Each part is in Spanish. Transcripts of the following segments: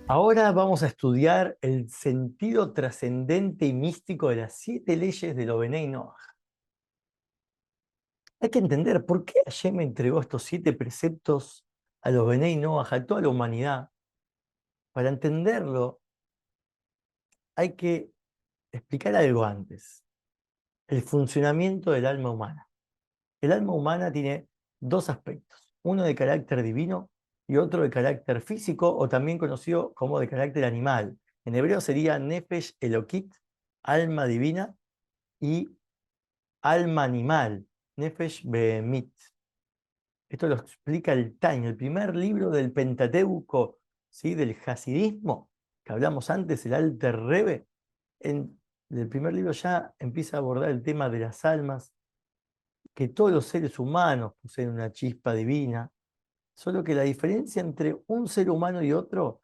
Ahora vamos a estudiar el sentido trascendente y místico de las 7 leyes de lo Benei Noach. Hay que entender por qué Hashem entregó estos 7 preceptos a los Benei Noach, a toda la humanidad. Para entenderlo, hay que explicar algo antes: el funcionamiento del alma humana. El alma humana tiene dos aspectos: uno de carácter divino y otro de carácter físico, o también conocido como de carácter animal. En hebreo sería Nefesh Elokit, alma divina, y alma animal, Nefesh Behemit. Esto lo explica el Tanya, el primer libro del Pentateuco, ¿sí? Del Hasidismo, que hablamos antes, el Alter Rebbe. En el primer libro ya empieza a abordar el tema de las almas, que todos los seres humanos poseen una chispa divina, solo que la diferencia entre un ser humano y otro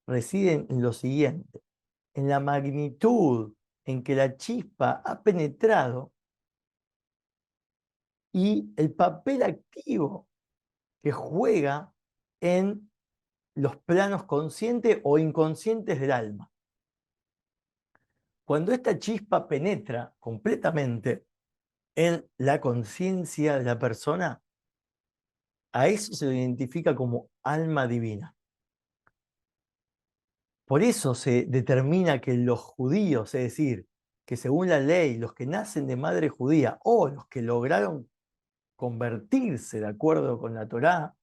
reside en lo siguiente: en la magnitud en que la chispa ha penetrado y el papel activo que juega en los planos conscientes o inconscientes del alma. Cuando esta chispa penetra completamente en la conciencia de la persona, a eso se lo identifica como alma divina. Por eso se determina que los judíos, es decir, que según la ley, los que nacen de madre judía o los que lograron convertirse de acuerdo con la Torá,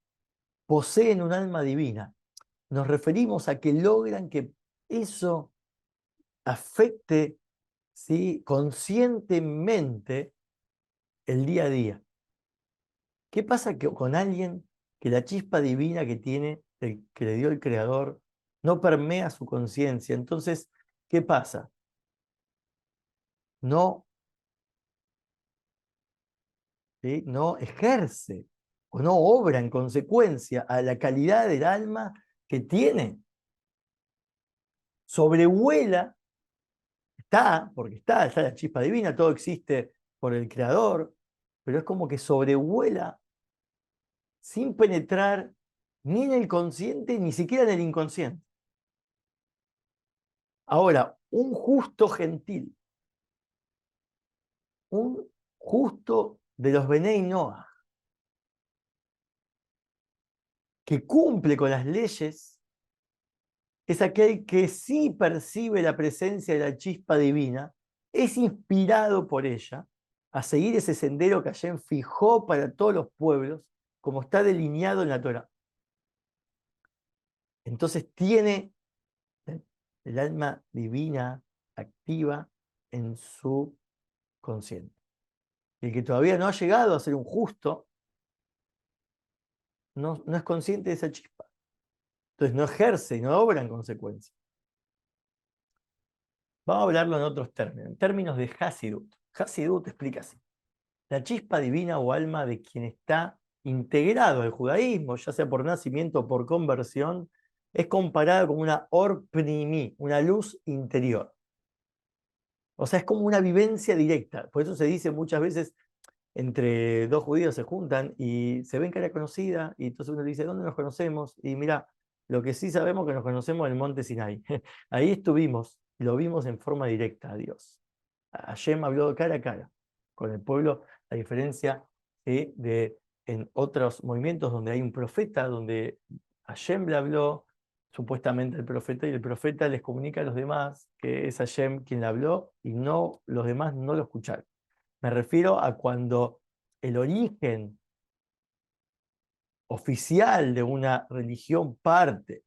poseen un alma divina. Nos referimos a que logran que eso afecte, ¿sí?, conscientemente el día a día. ¿Qué pasa con alguien que la chispa divina que tiene, que le dio el Creador, no permea su conciencia? Entonces, ¿qué pasa? No, ¿sí?, no ejerce o no obra en consecuencia a la calidad del alma que tiene. Sobrevuela, porque está la chispa divina, todo existe por el Creador, pero es como que sobrevuela sin penetrar ni en el consciente, ni siquiera en el inconsciente. Ahora, un justo gentil, un justo de los Benei Noach, que cumple con las leyes, es aquel que sí percibe la presencia de la chispa divina, es inspirado por ella a seguir ese sendero que Hashem fijó para todos los pueblos, como está delineado en la Torah. Entonces tiene el alma divina activa en su consciente. El que todavía no ha llegado a ser un justo, no es consciente de esa chispa. Entonces no ejerce y no obra en consecuencia. Vamos a hablarlo en otros términos, en términos de Hasidut. Hasidut explica así: la chispa divina o alma de quien está integrado al judaísmo, ya sea por nacimiento o por conversión, es comparada con una or pnimi, una luz interior. O sea, es como una vivencia directa. Por eso se dice muchas veces, entre dos judíos se juntan y se ven cara conocida, y entonces uno dice: ¿dónde nos conocemos? Y mira, lo que sí sabemos que nos conocemos en el monte Sinai. Ahí estuvimos, lo vimos en forma directa a Dios. Hashem habló cara a cara con el pueblo, a diferencia de en otros movimientos donde hay un profeta, donde Hashem le habló supuestamente al profeta, y el profeta les comunica a los demás que es Hashem quien le habló, y no, los demás no lo escucharon. Me refiero a cuando el origen oficial de una religión parte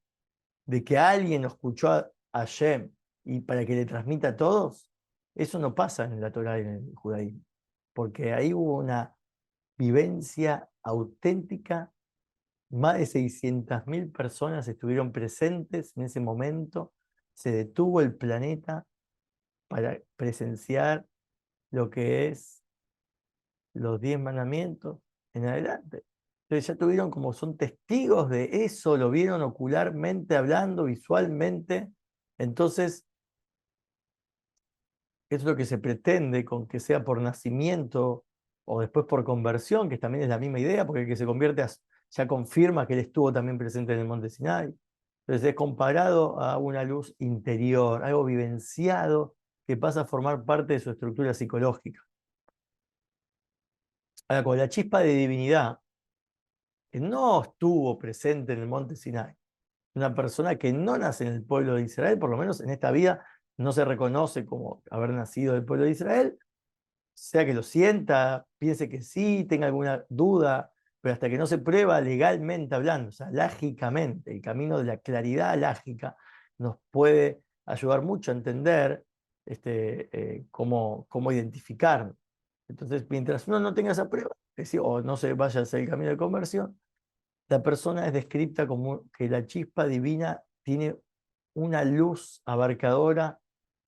de que alguien lo escuchó a Hashem y para que le transmita a todos. Eso no pasa en la Torá y en el judaísmo, porque ahí hubo una vivencia auténtica. Más de 600.000 personas estuvieron presentes en ese momento. Se detuvo el planeta para presenciar lo que es los 10 mandamientos en adelante. Entonces ya tuvieron, como son testigos de eso, lo vieron ocularmente, hablando, visualmente. Entonces, es lo que se pretende con que sea por nacimiento o después por conversión, que también es la misma idea, porque el que se convierte ya confirma que él estuvo también presente en el monte Sinai. Entonces es comparado a una luz interior, algo vivenciado que pasa a formar parte de su estructura psicológica. Ahora, con la chispa de divinidad, que no estuvo presente en el monte Sinai, una persona que no nace en el pueblo de Israel, por lo menos en esta vida, no se reconoce como haber nacido del pueblo de Israel, sea que lo sienta, piense que sí, tenga alguna duda, pero hasta que no se prueba legalmente hablando, o sea, lágicamente, el camino de la claridad lágica nos puede ayudar mucho a entender cómo identificarnos. Entonces, mientras uno no tenga esa prueba, es decir, o no se vaya a hacer el camino de conversión, la persona es descrita como que la chispa divina tiene una luz abarcadora,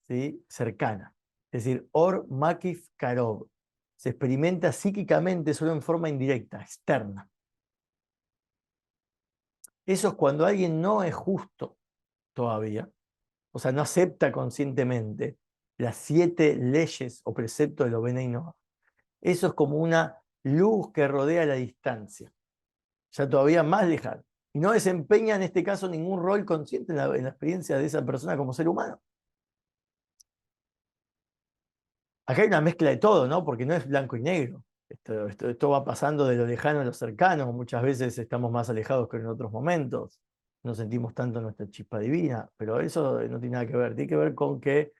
¿sí?, cercana. Es decir, Or Makif Karov. Se experimenta psíquicamente solo en forma indirecta, externa. Eso es cuando alguien no es justo todavía, o sea, no acepta conscientemente las 7 leyes o preceptos de los Benei Noach. Eso es como una luz que rodea la distancia, ya todavía más lejano. Y no desempeña en este caso ningún rol consciente en la experiencia de esa persona como ser humano. Acá hay una mezcla de todo, ¿no? Porque no es blanco y negro. Esto va pasando de lo lejano a lo cercano. Muchas veces estamos más alejados que en otros momentos. No sentimos tanto nuestra chispa divina. Pero eso no tiene nada que ver. Tiene que ver con que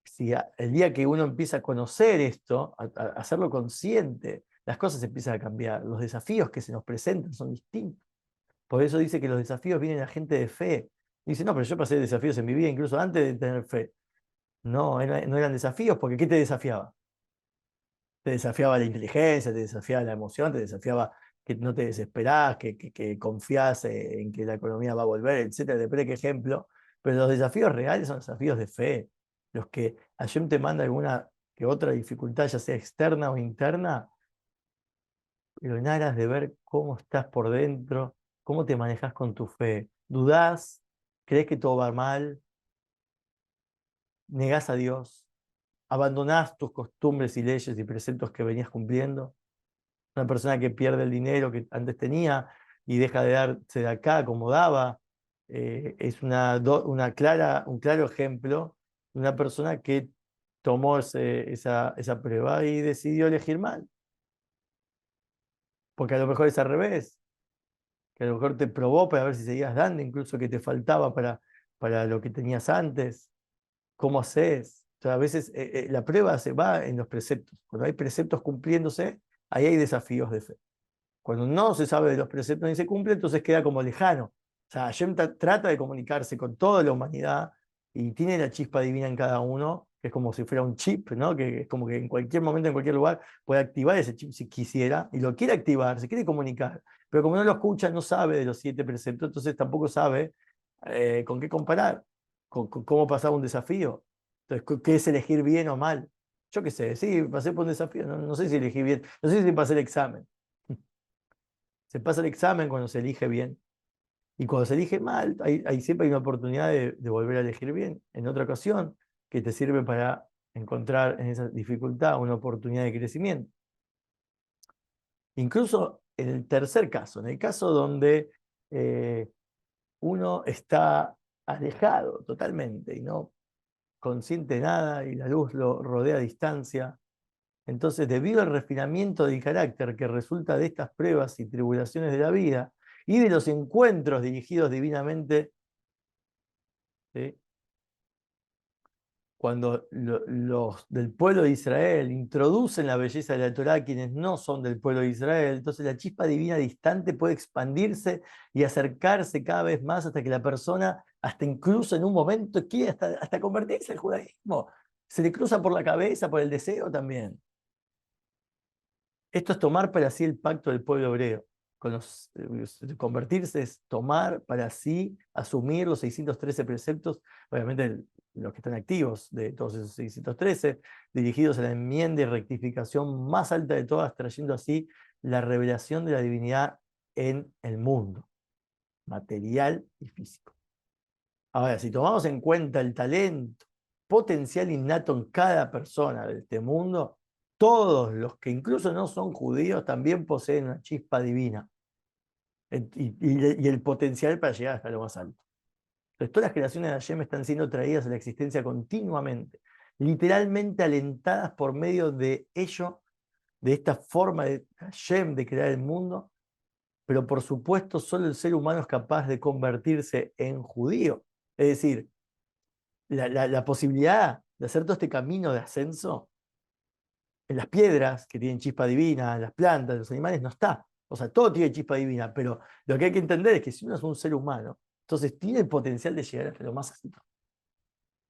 si el día que uno empieza a conocer esto, a hacerlo consciente, las cosas empiezan a cambiar. Los desafíos que se nos presentan son distintos. Por eso dice que los desafíos vienen a gente de fe. Dice, no, pero yo pasé desafíos en mi vida incluso antes de tener fe. No, no eran desafíos, porque ¿qué te desafiaba? Te desafiaba la inteligencia, te desafiaba la emoción, te desafiaba que no te desesperás, que confías en que la economía va a volver, etcétera, depende de qué ejemplo. Pero los desafíos reales son desafíos de fe. Los que Hashem te manda alguna que otra dificultad, ya sea externa o interna, pero en aras de ver cómo estás por dentro, cómo te manejas con tu fe. ¿Dudás? ¿Crees que todo va mal? ¿Negás a Dios? ¿Abandonás tus costumbres y leyes y preceptos que venías cumpliendo? Una persona que pierde el dinero que antes tenía y deja de darse de acá como daba, es un claro ejemplo de una persona que tomó esa prueba y decidió elegir mal. Porque a lo mejor es al revés, que a lo mejor te probó para ver si seguías dando, incluso que te faltaba para lo que tenías antes. ¿Cómo haces? O sea, a veces la prueba se va en los preceptos. Cuando hay preceptos cumpliéndose, ahí hay desafíos de fe. Cuando no se sabe de los preceptos ni se cumple, entonces queda como lejano. O sea, Hashem trata de comunicarse con toda la humanidad y tiene la chispa divina en cada uno, que es como si fuera un chip, ¿no? Que es como que en cualquier momento, en cualquier lugar, puede activar ese chip si quisiera, y lo quiere activar, se quiere comunicar. Pero como no lo escucha, no sabe de los 7 preceptos, entonces tampoco sabe con qué comparar, con cómo pasar un desafío. Entonces, ¿qué es elegir bien o mal? Yo qué sé, sí, pasé por un desafío, no sé si elegí bien, no sé si pasé el examen. Se pasa el examen cuando se elige bien. Y cuando se elige mal, siempre hay una oportunidad de volver a elegir bien en otra ocasión que te sirve para encontrar en esa dificultad una oportunidad de crecimiento. Incluso en el tercer caso, en el caso donde eh, uno está alejado totalmente y no consciente de nada y la luz lo rodea a distancia. Entonces, debido al refinamiento del carácter que resulta de estas pruebas y tribulaciones de la vida y de los encuentros dirigidos divinamente, ¿sí?, cuando los del pueblo de Israel introducen la belleza de la Torá a quienes no son del pueblo de Israel, entonces la chispa divina distante puede expandirse y acercarse cada vez más hasta que la persona, hasta incluso en un momento, quiere hasta convertirse al judaísmo. Se le cruza por la cabeza, por el deseo también. Esto es tomar para sí el pacto del pueblo hebreo. Convertirse es tomar para sí, asumir los 613 preceptos, obviamente los que están activos de todos esos 613, dirigidos a la enmienda y rectificación más alta de todas, trayendo así la revelación de la divinidad en el mundo, material y físico. Ahora, si tomamos en cuenta el talento potencial innato en cada persona de este mundo, todos los que incluso no son judíos también poseen una chispa divina. y el potencial para llegar hasta lo más alto. Entonces, todas las creaciones de Hashem están siendo traídas a la existencia continuamente, literalmente alentadas por medio de ello, de esta forma de Hashem de crear el mundo, pero por supuesto solo el ser humano es capaz de convertirse en judío. Es decir, la posibilidad de hacer todo este camino de ascenso en las piedras que tienen chispa divina, en las plantas, en los animales, no está. O sea, todo tiene chispa divina, pero lo que hay que entender es que si uno es un ser humano, entonces tiene el potencial de llegar hasta lo más alto.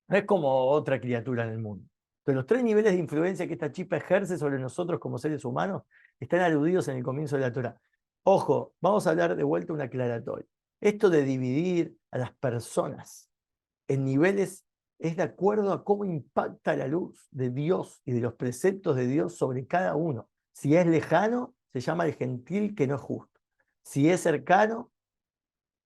No es como otra criatura en el mundo. Entonces, los tres niveles de influencia que esta chispa ejerce sobre nosotros como seres humanos están aludidos en el comienzo de la Torá. Ojo, vamos a hablar de vuelta un aclaratorio. Esto de dividir a las personas en niveles es de acuerdo a cómo impacta la luz de Dios y de los preceptos de Dios sobre cada uno. Si es lejano, se llama el gentil que no es justo. Si es cercano,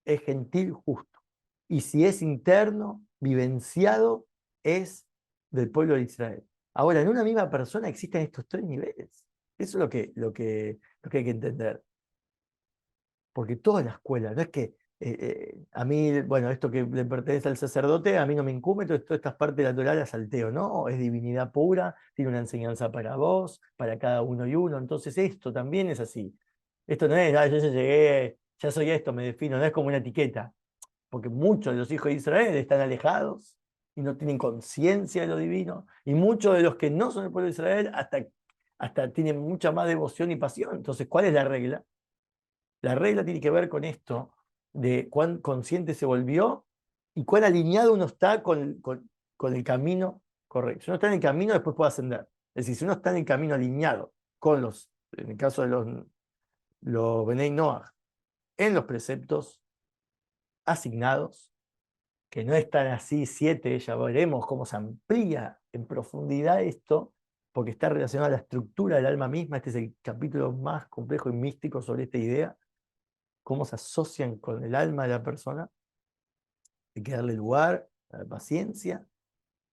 es gentil justo. Y si es interno, vivenciado, es del pueblo de Israel. Ahora, en una misma persona existen estos tres niveles. Eso es lo que hay que entender. Porque toda la escuela, no es que a mí, bueno, esto que le pertenece al sacerdote, a mí no me incumbe, entonces todas estas partes de la Torá las salteo, no, es divinidad pura, tiene una enseñanza para vos, para cada uno y uno, entonces esto también es así. Esto no es, yo ya llegué, ya soy esto, me defino, no es como una etiqueta, porque muchos de los hijos de Israel están alejados y no tienen conciencia de lo divino, y muchos de los que no son el pueblo de Israel hasta tienen mucha más devoción y pasión. Entonces, ¿cuál es la regla? La regla tiene que ver con esto, de cuán consciente se volvió y cuán alineado uno está con el camino correcto. Si uno está en el camino, después puede ascender. Es decir, si uno está en el camino alineado con en el caso de los Benei Noach, en los preceptos asignados, que no están así 7, ya veremos cómo se amplía en profundidad esto, porque está relacionado a la estructura del alma misma. Este es el capítulo más complejo y místico sobre esta idea, cómo se asocian con el alma de la persona. Hay que darle lugar a la paciencia,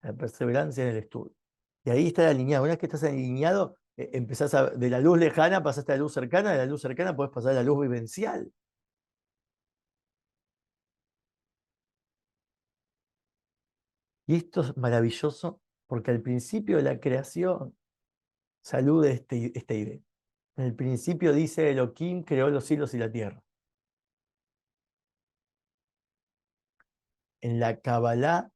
a la perseverancia en el estudio. Y ahí está alineado. Una vez que estás alineado, de la luz lejana pasaste a la luz cercana, de la luz cercana podés pasar a la luz vivencial. Y esto es maravilloso porque al principio de la creación saluda esta idea. En el principio dice Elohim creó los cielos y la tierra. En la Kabbalah,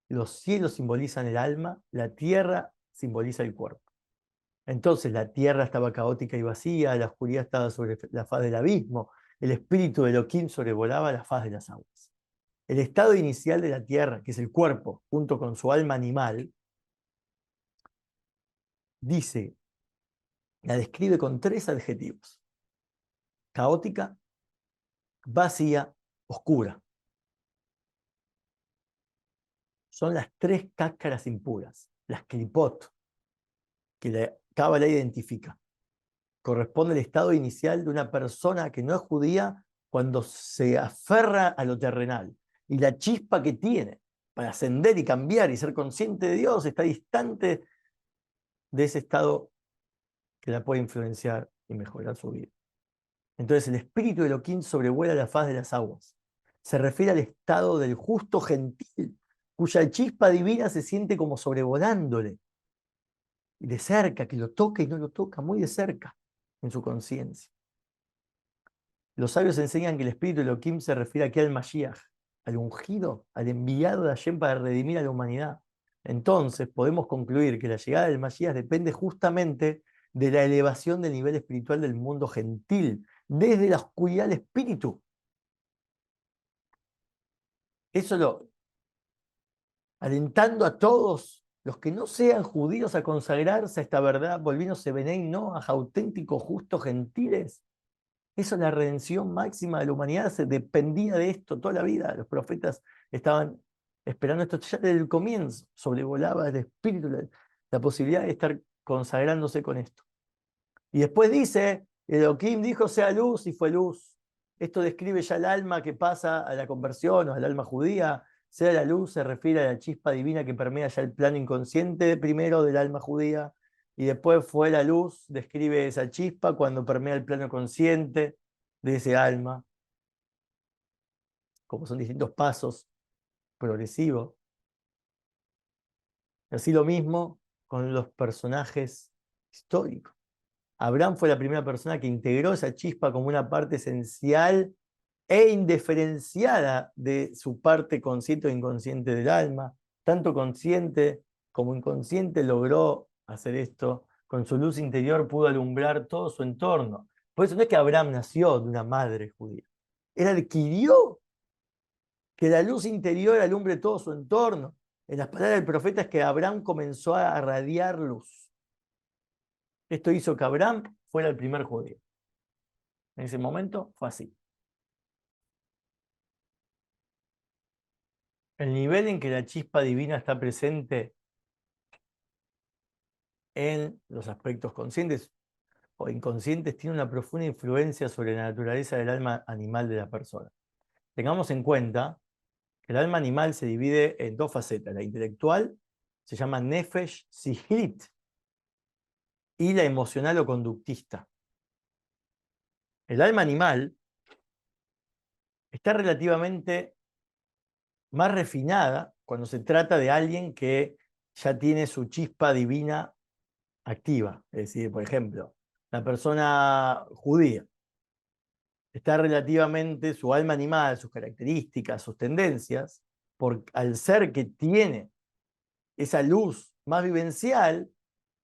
los cielos simbolizan el alma, la tierra simboliza el cuerpo. Entonces la tierra estaba caótica y vacía, la oscuridad estaba sobre la faz del abismo, el espíritu de Elohim sobrevolaba la faz de las aguas. El estado inicial de la tierra, que es el cuerpo, junto con su alma animal, dice, la describe con tres adjetivos: caótica, vacía, oscura. Son las tres cáscaras impuras, las clipot, que la Cábala identifica. Corresponde al estado inicial de una persona que no es judía cuando se aferra a lo terrenal. Y la chispa que tiene para ascender y cambiar y ser consciente de Dios está distante de ese estado que la puede influenciar y mejorar su vida. Entonces el espíritu de Elohim sobrevuela la faz de las aguas. Se refiere al estado del justo gentil, cuya chispa divina se siente como sobrevolándole. Y de cerca, que lo toca y no lo toca, muy de cerca en su conciencia. Los sabios enseñan que el espíritu de Elohim se refiere aquí al Mashiach, al ungido, al enviado de Hashem para redimir a la humanidad. Entonces podemos concluir que la llegada del Mashiach depende justamente de la elevación del nivel espiritual del mundo gentil, desde la oscuridad del espíritu. Eso alentando a todos los que no sean judíos a consagrarse a esta verdad, volviéndose Benei Noach, auténticos, justos, gentiles. Eso es la redención máxima de la humanidad, se dependía de esto toda la vida. Los profetas estaban esperando esto ya desde el comienzo, sobrevolaba el espíritu, la posibilidad de estar consagrándose con esto. Y después dice, Elohim dijo sea luz y fue luz. Esto describe ya el alma que pasa a la conversión o al alma judía. Sea la luz se refiere a la chispa divina que permea ya el plano inconsciente primero del alma judía, y después fue la luz, describe esa chispa cuando permea el plano consciente de ese alma. como son distintos pasos progresivos. Así lo mismo con los personajes históricos. Abraham fue la primera persona que integró esa chispa como una parte esencial e indiferenciada de su parte consciente o inconsciente del alma. Tanto consciente como inconsciente logró hacer esto. Con su luz interior pudo alumbrar todo su entorno. Por eso no es que Abraham nació de una madre judía. Él adquirió que la luz interior alumbre todo su entorno. En las palabras del profeta es que Abraham comenzó a radiar luz. Esto hizo que Abraham fuera el primer judío. En ese momento fue así. El nivel en que la chispa divina está presente en los aspectos conscientes o inconscientes tiene una profunda influencia sobre la naturaleza del alma animal de la persona. Tengamos en cuenta que el alma animal se divide en dos facetas. La intelectual se llama nefesh sihlit y la emocional o conductista. El alma animal está relativamente más refinada cuando se trata de alguien que ya tiene su chispa divina activa. Es decir, por ejemplo, la persona judía está relativamente, su alma animal, sus características, sus tendencias, al ser que tiene esa luz más vivencial,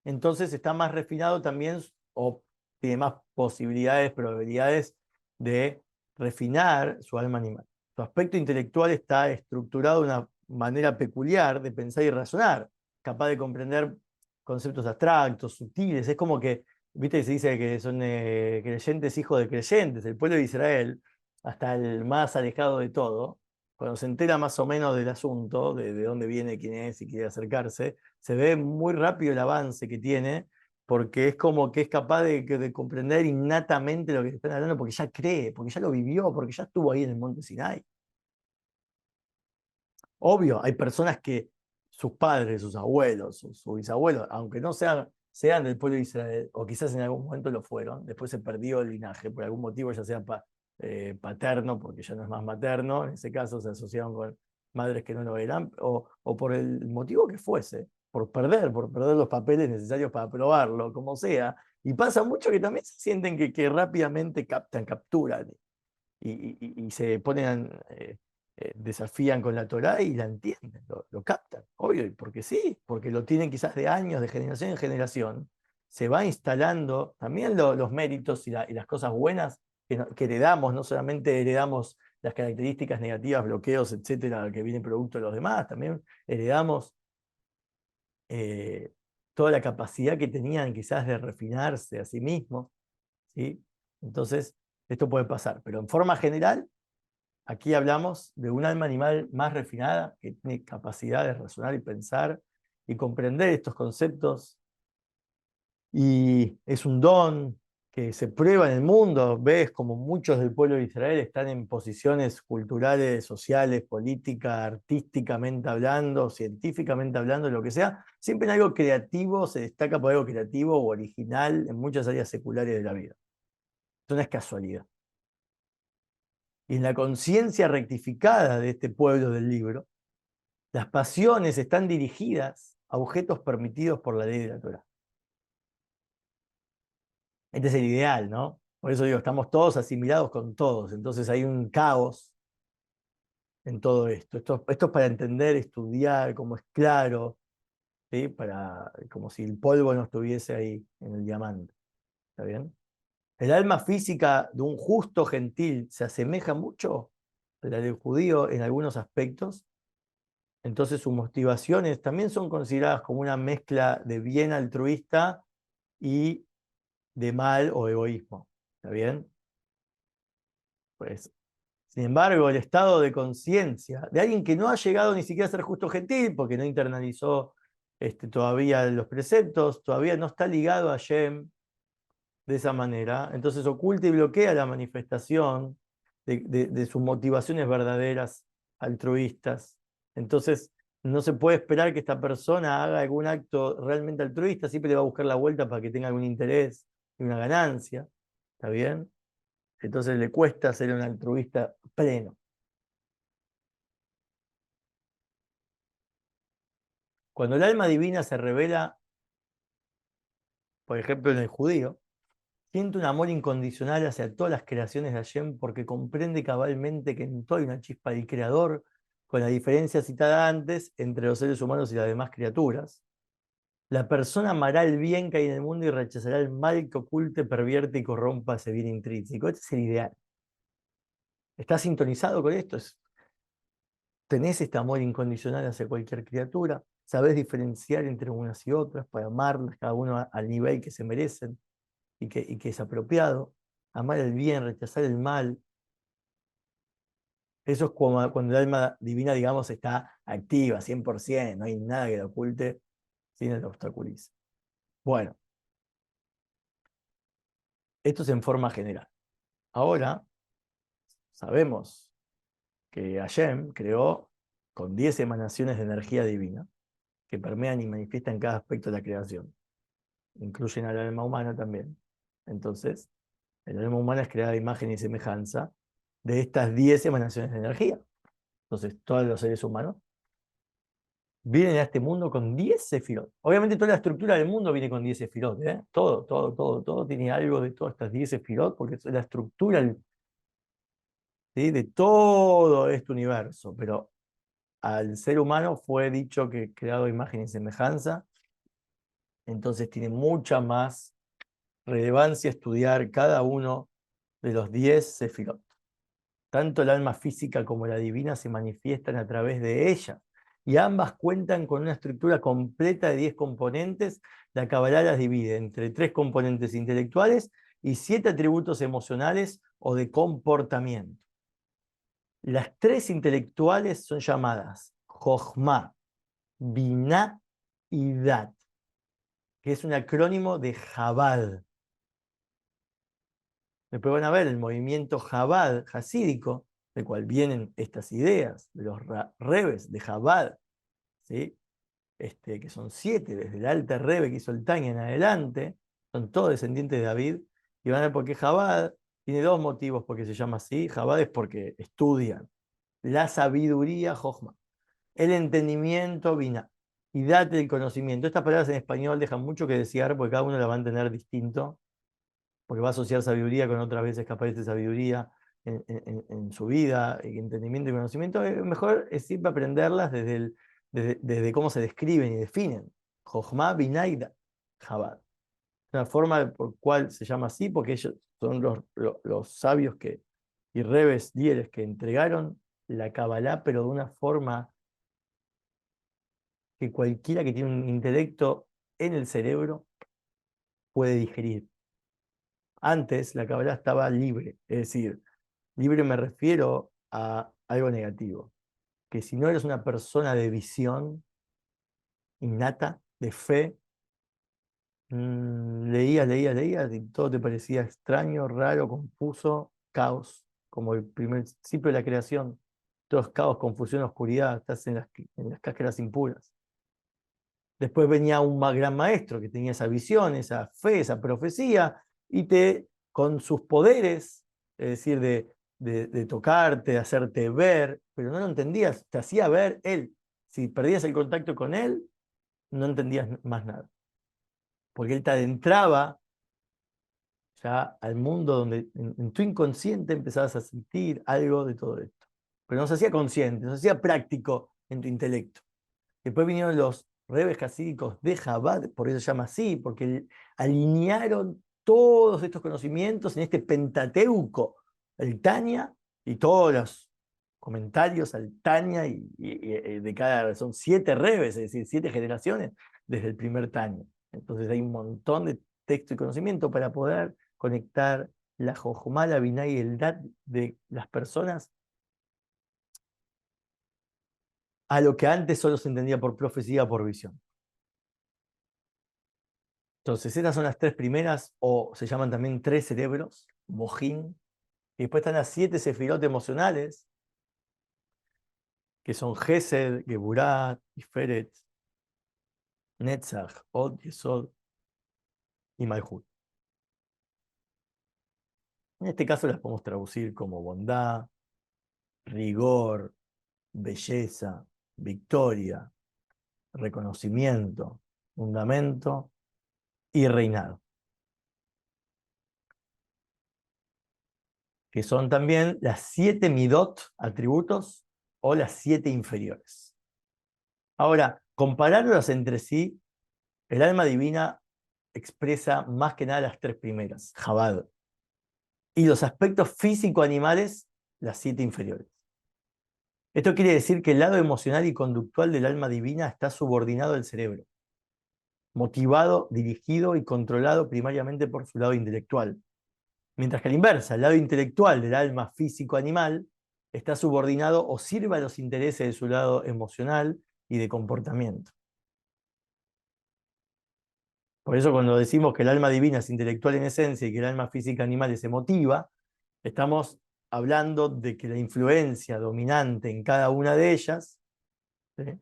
entonces está más refinado también o tiene más posibilidades, probabilidades de refinar su alma animal. Su aspecto intelectual está estructurado de una manera peculiar de pensar y razonar, capaz de comprender conceptos abstractos, sutiles. Es como que, viste que se dice que son creyentes hijos de creyentes. El pueblo de Israel, hasta el más alejado de todo, cuando se entera más o menos del asunto, de dónde viene, quién es y quiere acercarse, se ve muy rápido el avance que tiene, porque es como que es capaz de comprender innatamente lo que están hablando, porque ya cree, porque ya lo vivió, porque ya estuvo ahí en el monte Sinai. Obvio, hay personas que sus padres, sus abuelos, sus bisabuelos, aunque no sean del pueblo de Israel, o quizás en algún momento lo fueron, después se perdió el linaje por algún motivo, ya sea paterno, porque ya no es más materno, en ese caso se asociaron con madres que no lo eran, o por el motivo que fuese, por perder los papeles necesarios para probarlo, como sea. Y pasa mucho que también se sienten que rápidamente capturan y se ponen, desafían con la Torá y la entienden, lo captan, obvio, porque sí, porque lo tienen quizás de años, de generación en generación, se va instalando también los méritos y las cosas buenas que heredamos, no solamente heredamos las características negativas, bloqueos, etcétera, que vienen producto de los demás, también heredamos eh, toda la capacidad que tenían quizás de refinarse a sí mismos, ¿sí? Entonces, esto puede pasar, pero en forma general, aquí hablamos de un alma animal más refinada que tiene capacidad de razonar y pensar y comprender estos conceptos, y es un don que se prueba en el mundo. Ves como muchos del pueblo de Israel están en posiciones culturales, sociales, políticas, artísticamente hablando, científicamente hablando, lo que sea, siempre en algo creativo, se destaca por algo creativo o original en muchas áreas seculares de la vida. Esto no es casualidad. Y en la conciencia rectificada de este pueblo del libro, las pasiones están dirigidas a objetos permitidos por la ley de la Torá. Este es el ideal, ¿no? Por eso digo, estamos todos asimilados con todos, entonces hay un caos en todo esto. Esto es para entender, estudiar, como es claro, ¿sí? Como si el polvo no estuviese ahí en el diamante. ¿Está bien? El alma física de un justo gentil se asemeja mucho a la del judío en algunos aspectos. Entonces sus motivaciones también son consideradas como una mezcla de bien altruista y de mal o egoísmo. ¿Está bien? Pues, sin embargo, el estado de conciencia de alguien que no ha llegado ni siquiera a ser justo gentil, porque no internalizó todavía los preceptos, todavía no está ligado a Shem de esa manera, entonces oculta y bloquea la manifestación de sus motivaciones verdaderas, altruistas. Entonces, no se puede esperar que esta persona haga algún acto realmente altruista, siempre le va a buscar la vuelta para que tenga algún interés y una ganancia. ¿Está bien? Entonces le cuesta ser un altruista pleno. Cuando el alma divina se revela, por ejemplo, en el judío, siente un amor incondicional hacia todas las creaciones de Hashem porque comprende cabalmente que en todo hay una chispa del Creador, con la diferencia citada antes entre los seres humanos y las demás criaturas. La persona amará el bien que hay en el mundo y rechazará el mal que oculte, pervierte y corrompa ese bien intrínseco. Este es el ideal. ¿Estás sintonizado con esto? ¿Tenés este amor incondicional hacia cualquier criatura? ¿Sabés diferenciar entre unas y otras para amarlas cada uno al nivel que se merecen y que es apropiado? Amar el bien, rechazar el mal. Eso es cuando el alma divina, digamos, está activa, 100%, no hay nada que la oculte, sino lo obstaculice. Bueno, esto es en forma general. Ahora sabemos que Hashem creó con 10 emanaciones de energía divina que permean y manifiestan cada aspecto de la creación. Incluyen al alma humana también. Entonces, el alma humana es creada a imagen y semejanza de estas 10 emanaciones de energía. Entonces, todos los seres humanos vienen a este mundo con 10 sefirot. Obviamente toda la estructura del mundo viene con 10 sefirot, ¿eh? Todo tiene algo de todas estas 10 sefirot, porque es la estructura, ¿sí?, de todo este universo. Pero al ser humano fue dicho que creado a imagen y semejanza, entonces tiene mucha más relevancia estudiar cada uno de los 10 sefirot. Tanto el alma física como la divina se manifiestan a través de ella, y ambas cuentan con una estructura completa de 10 componentes. La Kabbalah las divide entre 3 componentes intelectuales y 7 atributos emocionales o de comportamiento. Las 3 intelectuales son llamadas Jochma, Binah y Dat, que es un acrónimo de Chabad. Después van a ver el movimiento Chabad, hasídico, del cual vienen estas ideas, de los rebes de Chabad, ¿sí? Que son 7, desde el Alter Rebbe que hizo el Tanya en adelante, son todos descendientes de David, y van a ver por qué Chabad tiene 2 motivos por qué se llama así. Chabad es porque estudian la sabiduría Jochma, el entendimiento Binah, y date el conocimiento. Estas palabras en español dejan mucho que desear porque cada uno la va a entender distinto, porque va a asociar sabiduría con otras veces que aparece sabiduría en su vida, y entendimiento y conocimiento. Mejor es siempre aprenderlas desde cómo se describen y definen. Jochma, Binaida, Chabad. Una forma por cual se llama así, porque ellos son los sabios y rebes líderes que entregaron la Kabbalah, pero de una forma que cualquiera que tiene un intelecto en el cerebro puede digerir. Antes la Kabbalah estaba libre, es decir, libre me refiero a algo negativo, que si no eres una persona de visión innata, de fe, leías y todo te parecía extraño, raro, confuso, caos, como el primer principio de la creación. Todo es caos, confusión, oscuridad, estás en las cáscaras impuras. Después venía un gran maestro que tenía esa visión, esa fe, esa profecía, y con sus poderes, es decir, de tocarte, de hacerte ver, pero no lo entendías, te hacía ver él. Si perdías el contacto con él, no entendías más nada, porque él te adentraba ya al mundo donde en tu inconsciente empezabas a sentir algo de todo esto. Pero no se hacía consciente, no se hacía práctico en tu intelecto. Después vinieron los rebes hasídicos de Chabad, por eso se llama así, porque alinearon todos estos conocimientos en este Pentateuco, el Tanya, y todos los comentarios al Tanya, son 7 rebes, es decir, 7 generaciones desde el primer Tanya. Entonces hay un montón de texto y conocimiento para poder conectar la Jojomá, la Binah y el Dat de las personas a lo que antes solo se entendía por profecía o por visión. Entonces, estas son las 3 primeras, o se llaman también 3 cerebros, Mojín, y después están las 7 sefirot emocionales, que son Gesed, Geburah, Tiferet, Netzach, Od, Yesod y Malhut. En este caso las podemos traducir como bondad, rigor, belleza, victoria, reconocimiento, fundamento y reinado, que son también las 7 midot, atributos, o las 7 inferiores. Ahora, compararlos entre sí, el alma divina expresa más que nada las 3 primeras, Jabad, y los aspectos físico-animales, las 7 inferiores. Esto quiere decir que el lado emocional y conductual del alma divina está subordinado al cerebro, motivado, dirigido y controlado primariamente por su lado intelectual. Mientras que a la inversa, el lado intelectual del alma físico-animal está subordinado o sirve a los intereses de su lado emocional y de comportamiento. Por eso cuando decimos que el alma divina es intelectual en esencia y que el alma física-animal es emotiva, estamos hablando de que la influencia dominante en cada una de ellas, ¿sí?,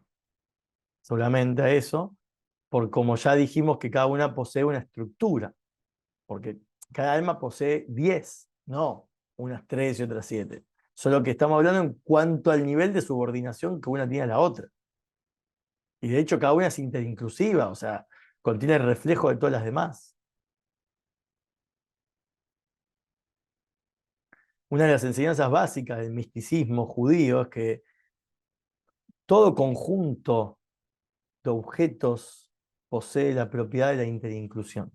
solamente a eso, por como ya dijimos que cada una posee una estructura, porque cada alma posee 10, no unas 3 y otras 7. Solo que estamos hablando en cuanto al nivel de subordinación que una tiene a la otra. Y de hecho cada una es interinclusiva, o sea, contiene el reflejo de todas las demás. Una de las enseñanzas básicas del misticismo judío es que todo conjunto de objetos posee la propiedad de la interinclusión,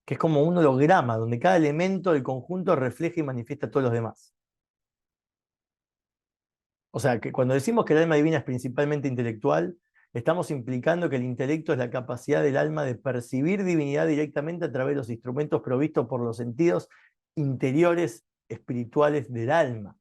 que es como un holograma, donde cada elemento del conjunto refleja y manifiesta a todos los demás. O sea, que cuando decimos que el alma divina es principalmente intelectual, estamos implicando que el intelecto es la capacidad del alma de percibir divinidad directamente a través de los instrumentos provistos por los sentidos interiores espirituales del alma.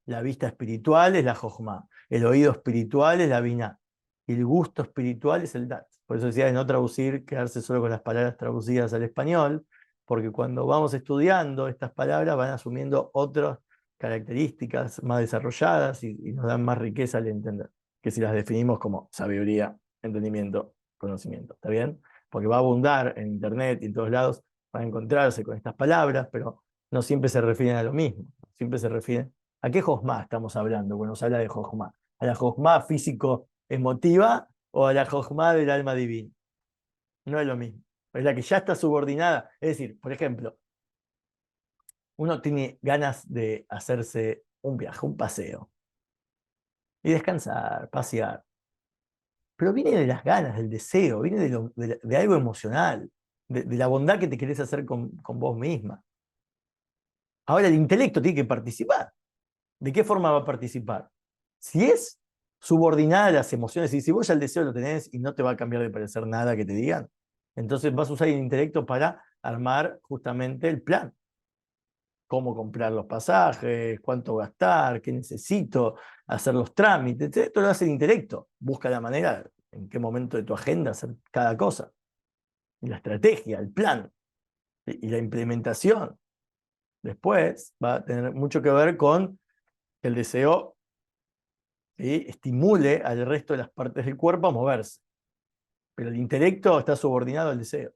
La vista espiritual es la Jojma, el oído espiritual es la Binah, y el gusto espiritual es el Dat. Por eso decía de no traducir, quedarse solo con las palabras traducidas al español, porque cuando vamos estudiando estas palabras van asumiendo otras características más desarrolladas y nos dan más riqueza al entender, que si las definimos como sabiduría, entendimiento, conocimiento. ¿Está bien? Porque va a abundar en internet y en todos lados, va a encontrarse con estas palabras, pero no siempre se refieren a lo mismo, siempre se refieren. ¿A qué Josma estamos hablando cuando se habla de Josma? ¿A la Josma físico-emotiva o a la Josma del alma divina? No es lo mismo. Es la que ya está subordinada. Es decir, por ejemplo, uno tiene ganas de hacerse un viaje, un paseo, y descansar, pasear. Pero viene de las ganas, del deseo, viene de algo emocional, de la bondad que te querés hacer con vos misma. Ahora el intelecto tiene que participar. ¿De qué forma va a participar? Si es subordinada a las emociones, y si vos ya el deseo lo tenés y no te va a cambiar de parecer nada que te digan, entonces vas a usar el intelecto para armar justamente el plan. Cómo comprar los pasajes, cuánto gastar, qué necesito, hacer los trámites. Esto lo hace el intelecto. Busca la manera, en qué momento de tu agenda hacer cada cosa. Y la estrategia, el plan y la implementación. Después va a tener mucho que ver con el deseo, ¿sí?, estimule al resto de las partes del cuerpo a moverse. Pero el intelecto está subordinado al deseo.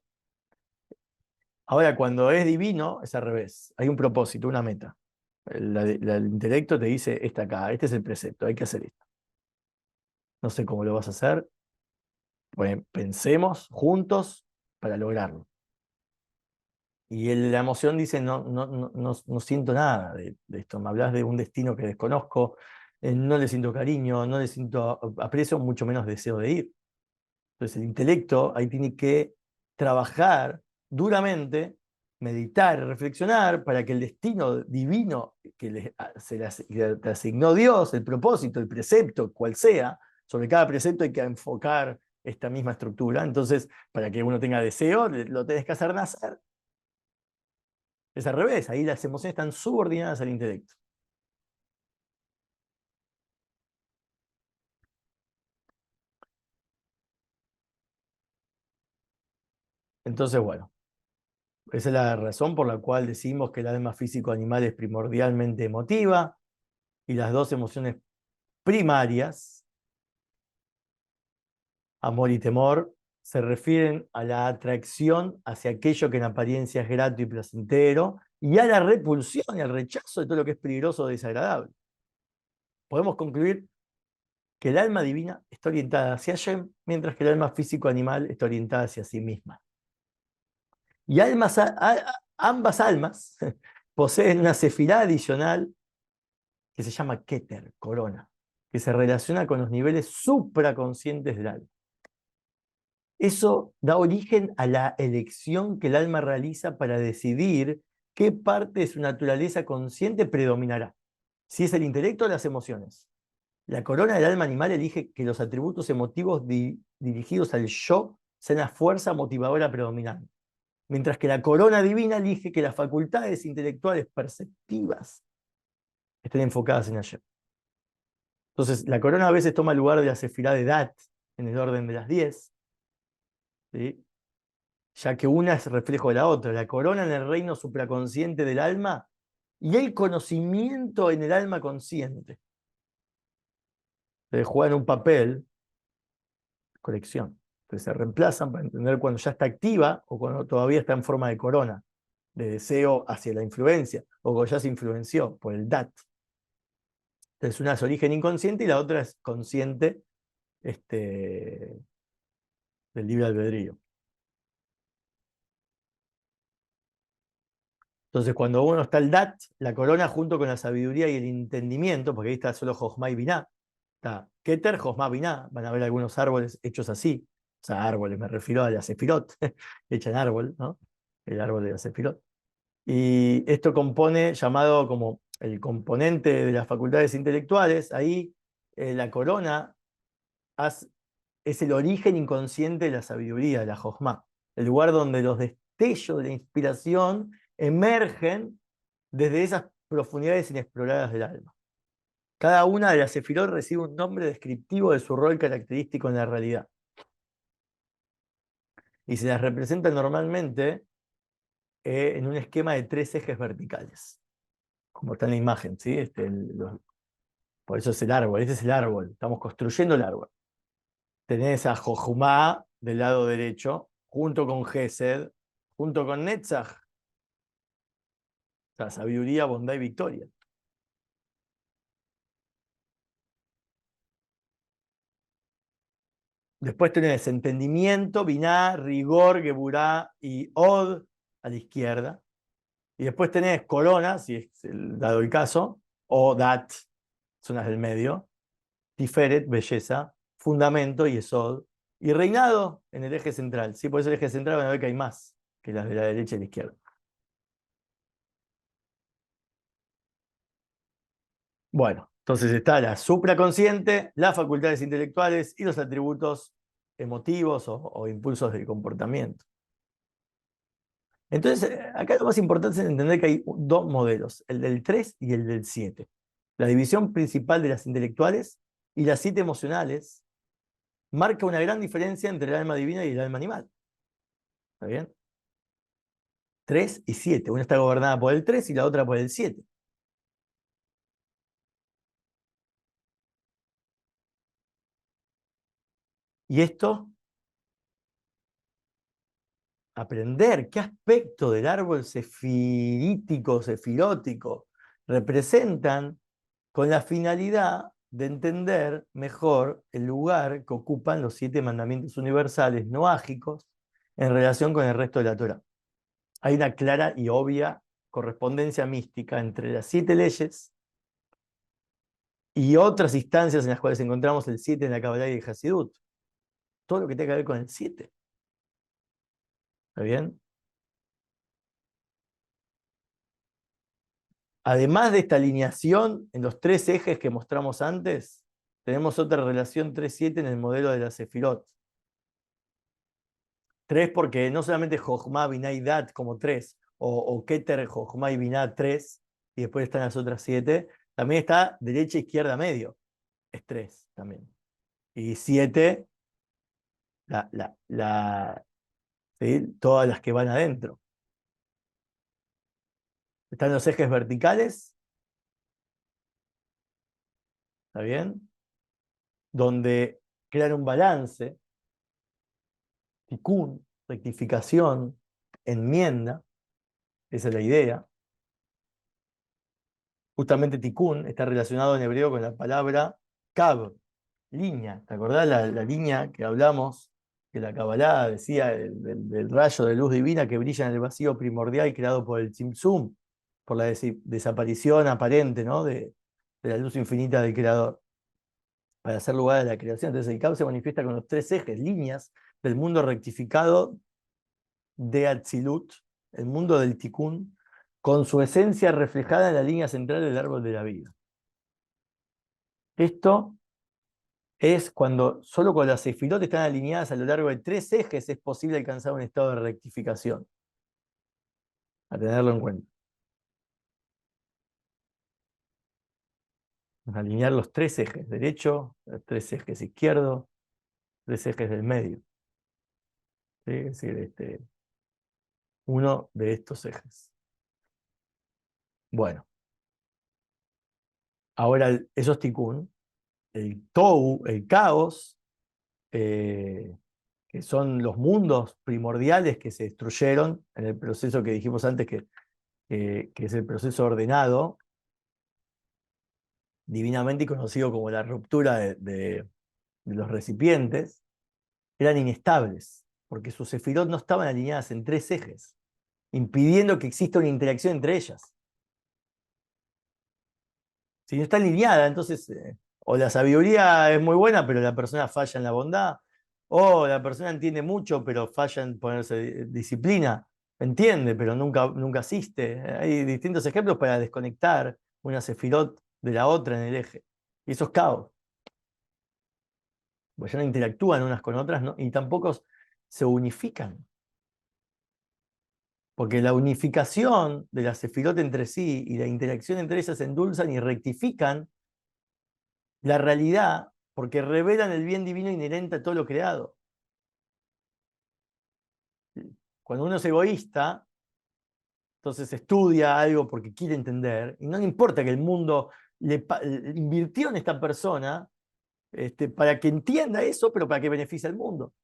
Ahora, cuando es divino, es al revés. Hay un propósito, una meta. El intelecto te dice, está acá, este es el precepto, hay que hacer esto. No sé cómo lo vas a hacer, pues pensemos juntos para lograrlo. Y la emoción dice, no siento nada de esto, me hablas de un destino que desconozco, no le siento cariño, no le siento aprecio, mucho menos deseo de ir. Entonces el intelecto ahí tiene que trabajar duramente, meditar, reflexionar para que el destino divino que te asignó Dios, el propósito, el precepto, cual sea, sobre cada precepto hay que enfocar esta misma estructura. Entonces, para que uno tenga deseo, lo tenés que hacer nacer. Es al revés, ahí las emociones están subordinadas al intelecto. Entonces, bueno, esa es la razón por la cual decimos que el alma físico-animal es primordialmente emotiva y las dos emociones primarias, amor y temor, se refieren a la atracción hacia aquello que en apariencia es grato y placentero y a la repulsión y al rechazo de todo lo que es peligroso o desagradable. Podemos concluir que el alma divina está orientada hacia Hashem, mientras que el alma físico-animal está orientada hacia sí misma. Y ambas almas poseen una sefirá adicional que se llama Keter, corona, que se relaciona con los niveles supraconscientes del alma. Eso da origen a la elección que el alma realiza para decidir qué parte de su naturaleza consciente predominará, si es el intelecto o las emociones. La corona del alma animal elige que los atributos emotivos dirigidos al yo sean la fuerza motivadora predominante, mientras que la corona divina elige que las facultades intelectuales perceptivas estén enfocadas en ayer. Entonces, la corona a veces toma el lugar de la sefirá de Dat, en el orden de las 10, ¿sí? Ya que una es reflejo de la otra. La corona en el reino supraconsciente del alma y el conocimiento en el alma consciente. Juegan un papel, colección. Entonces se reemplazan para entender cuando ya está activa o cuando todavía está en forma de corona, de deseo hacia la influencia, o cuando ya se influenció por el DAT. Entonces una es origen inconsciente y la otra es consciente, del libre albedrío. Entonces cuando uno está el DAT, la corona junto con la sabiduría y el entendimiento, porque ahí está solo Jochma y Binah, está Keter, Jochma, Binah, van a ver algunos árboles hechos así, o sea, árboles, me refiero a la Sefirot, hecha en árbol, ¿no? El árbol de la Sefirot. Y esto compone, llamado como el componente de las facultades intelectuales, ahí la corona es el origen inconsciente de la sabiduría, de la Jochma, el lugar donde los destellos de la inspiración emergen desde esas profundidades inexploradas del alma. Cada una de las sefirot recibe un nombre descriptivo de su rol característico en la realidad. Y se las representa normalmente en un esquema de 3 ejes verticales, como está en la imagen, ¿sí? Por eso es el árbol, este es el árbol, estamos construyendo el árbol. Tenés a Jochumá del lado derecho, junto con Gesed, junto con Netzach, o sea, sabiduría, bondad y victoria. Después tenés entendimiento, biná, rigor, geburá y od a la izquierda. Y después tenés corona, si es dado el caso, o dat, son las del medio, tiferet, belleza, fundamento y esod. Y reinado en el eje central. Sí, por eso el eje central van a ver que hay más que las de la derecha y la izquierda. Bueno, entonces está la supraconsciente, las facultades intelectuales y los atributos emotivos o impulsos del comportamiento. Entonces, acá lo más importante es entender que hay dos modelos, el del 3 y el del 7. La división principal de las intelectuales y las 7 emocionales marca una gran diferencia entre el alma divina y el alma animal. ¿Está bien? 3 y 7. Una está gobernada por el 3 y la otra por el 7. Y esto, aprender qué aspecto del árbol sefirítico, sefirótico, representan con la finalidad de entender mejor el lugar que ocupan los 7 mandamientos universales noágicos en relación con el resto de la Torá. Hay una clara y obvia correspondencia mística entre las 7 leyes y otras instancias en las cuales encontramos el 7 en la Kabbalah y el Hasidut. Todo lo que tenga que ver con el 7. ¿Está bien? Además de esta alineación en los 3 ejes que mostramos antes, tenemos otra relación 3-7 en el modelo de la Sefirot. 3 porque no solamente Jochma, Binah y Dat como 3, o Keter, Jochma y Binah 3, y después están las otras 7, también está derecha, izquierda, medio. Es 3 también. Y 7, ¿sí? Todas las que van adentro. Están los ejes verticales, ¿está bien? Donde crean un balance, tikkun, rectificación, enmienda, esa es la idea. Justamente tikkun está relacionado en hebreo con la palabra kab, línea. ¿Te acordás la línea que hablamos, que la Kabbalah decía del rayo de luz divina que brilla en el vacío primordial creado por el Tzimtzum, por la desaparición aparente, ¿no? de la luz infinita del Creador, para hacer lugar a la creación? Entonces el caos se manifiesta con los tres ejes, líneas del mundo rectificado de Atzilut, el mundo del Tikkun, con su esencia reflejada en la línea central del árbol de la vida. Esto es cuando solo con las sefirot están alineadas a lo largo de tres ejes es posible alcanzar un estado de rectificación. A tenerlo en cuenta. Alinear los tres ejes derecho, los tres ejes izquierdo, tres ejes del medio. ¿Sí? Es decir, uno de estos ejes. Bueno, ahora esos tikkun, el tou, el caos, que son los mundos primordiales que se destruyeron en el proceso que dijimos antes, que es el proceso ordenado, divinamente conocido como la ruptura de los recipientes, eran inestables, porque sus sefirot no estaban alineadas en tres ejes, impidiendo que exista una interacción entre ellas. Si no está alineada, entonces o la sabiduría es muy buena, pero la persona falla en la bondad, o la persona entiende mucho, pero falla en ponerse disciplina, entiende, pero nunca asiste. Hay distintos ejemplos para desconectar una sefirot de la otra en el eje. Y eso es caos, porque ya no interactúan unas con otras, ¿no? Y tampoco se unifican. Porque la unificación de las sefirot entre sí y la interacción entre ellas endulzan y rectifican la realidad, porque revelan el bien divino inherente a todo lo creado. Cuando uno es egoísta, entonces estudia algo porque quiere entender, y no le importa que el mundo le invirtió en esta persona para que entienda eso, pero para que beneficie al mundo.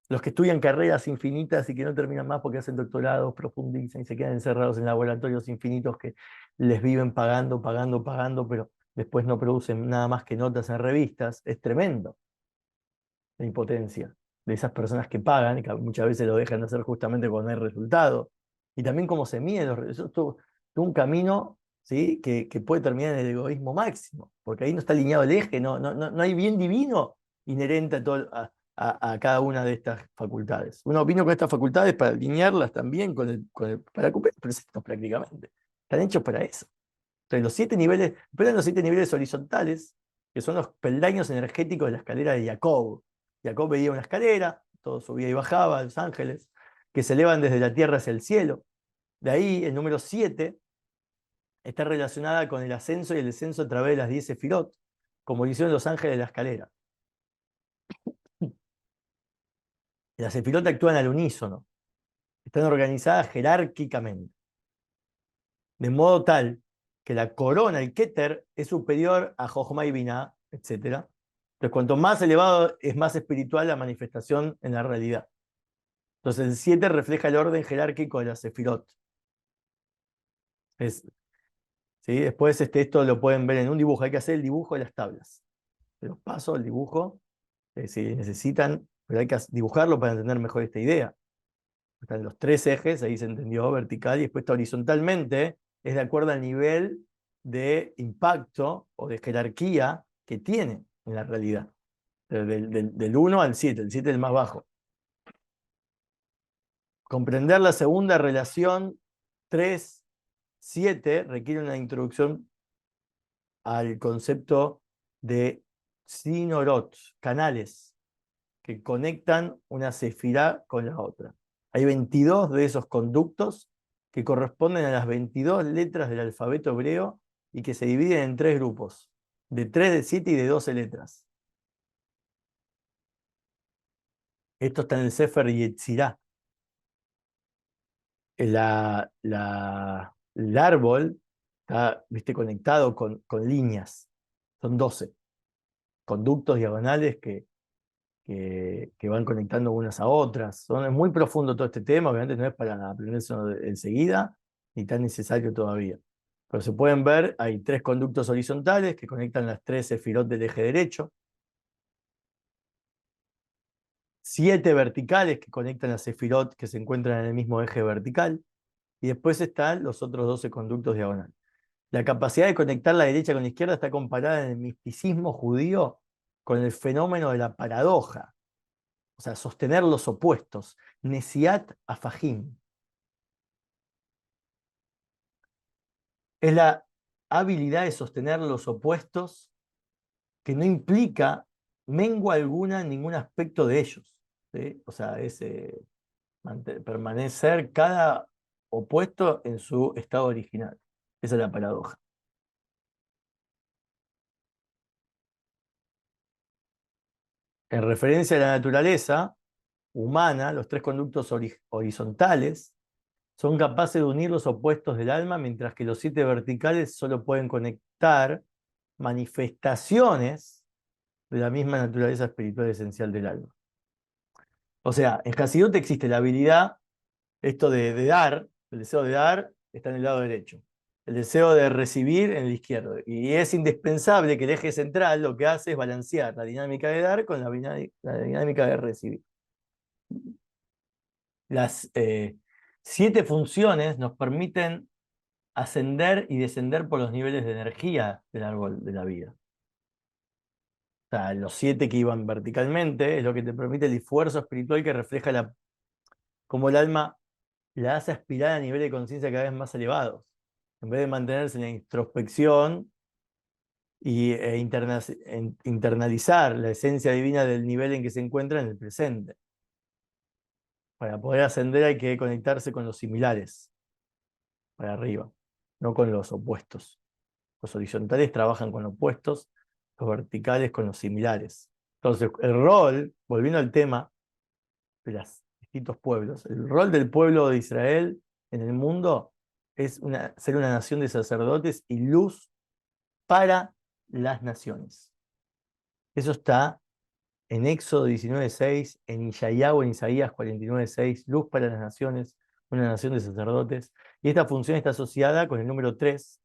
Los que estudian carreras infinitas y que no terminan más porque hacen doctorados, profundizan y se quedan encerrados en laboratorios infinitos que les viven pagando, pagando, pagando, pero después no producen nada más que notas en revistas. Es tremendo la impotencia de esas personas que pagan y que muchas veces lo dejan de hacer justamente cuando no hay resultado. Y también cómo se mide los resultados. Todo un camino, ¿sí? que puede terminar en el egoísmo máximo, porque ahí no está alineado el eje, no hay bien divino inherente a cada una de estas facultades. Uno vino con estas facultades para alinearlas también para cumplir preceptos prácticamente. Están hechos para eso. Entonces, los 7 niveles, pero los 7 niveles horizontales, que son los peldaños energéticos de la escalera de Jacob. Jacob veía una escalera, todo subía y bajaba, los ángeles, que se elevan desde la tierra hacia el cielo. De ahí, el número 7 está relacionada con el ascenso y el descenso a través de las 10 sefirot, como lo hicieron los ángeles de la escalera. Las sefirot actúan al unísono, están organizadas jerárquicamente, de modo tal que la corona, el Keter, es superior a Jochma y Binah, etc. Entonces, cuanto más elevado es más espiritual la manifestación en la realidad. Entonces, el 7 refleja el orden jerárquico de la Sefirot. ¿Sí? Después esto lo pueden ver en un dibujo. Hay que hacer el dibujo de las tablas. Se los paso, el dibujo, si necesitan, pero hay que dibujarlo para entender mejor esta idea. Están los tres ejes, ahí se entendió, vertical, y después está horizontalmente, es de acuerdo al nivel de impacto o de jerarquía que tiene en la realidad. Del 1 al 7, el 7 es el más bajo. Comprender la segunda relación 3-7 requiere una introducción al concepto de sinorot, canales, que conectan una sefirá con la otra. Hay 22 de esos conductos que corresponden a las 22 letras del alfabeto hebreo y que se dividen en 3 grupos, de 3, de 7 y de 12 letras. Esto está en el Sefer Yetzirah. El árbol está, ¿viste?, conectado con líneas. Son 12 conductos diagonales que van conectando unas a otras. Es muy profundo todo este tema, obviamente no es para aprenderlo enseguida, ni tan necesario todavía. Pero se pueden ver, hay 3 conductos horizontales que conectan las 3 sefirot del eje derecho. 7 verticales que conectan a Sefirot que se encuentran en el mismo eje vertical, y después están los otros 12 conductos diagonales. La capacidad de conectar la derecha con la izquierda está comparada en el misticismo judío con el fenómeno de la paradoja, o sea, sostener los opuestos, Nesiat Afahim. Es la habilidad de sostener los opuestos que no implica mengua alguna en ningún aspecto de ellos, ¿sí? O sea, es permanecer cada opuesto en su estado original. Esa es la paradoja. En referencia a la naturaleza humana, los 3 conductos horizontales son capaces de unir los opuestos del alma, mientras que los 7 verticales solo pueden conectar manifestaciones de la misma naturaleza espiritual esencial del alma. O sea, en Hasidut existe la habilidad, esto de dar, el deseo de dar está en el lado derecho, el deseo de recibir en el izquierdo. Y es indispensable que el eje central lo que hace es balancear la dinámica de dar con la dinámica de recibir. Las 7 funciones nos permiten ascender y descender por los niveles de energía del árbol de la vida. O sea, los 7 que iban verticalmente es lo que te permite el esfuerzo espiritual que refleja cómo el alma la hace aspirar a niveles de conciencia cada vez más elevados. En vez de mantenerse en la introspección internalizar la esencia divina del nivel en que se encuentra en el presente. Para poder ascender hay que conectarse con los similares, para arriba, no con los opuestos. Los horizontales trabajan con opuestos, los verticales con los similares. Entonces, el rol, volviendo al tema de los distintos pueblos, el rol del pueblo de Israel en el mundo es ser una nación de sacerdotes y luz para las naciones. Eso está en Éxodo 19:6, en Isaías, en Isaías 49:6, luz para las naciones, una nación de sacerdotes. Y esta función está asociada con el número 3,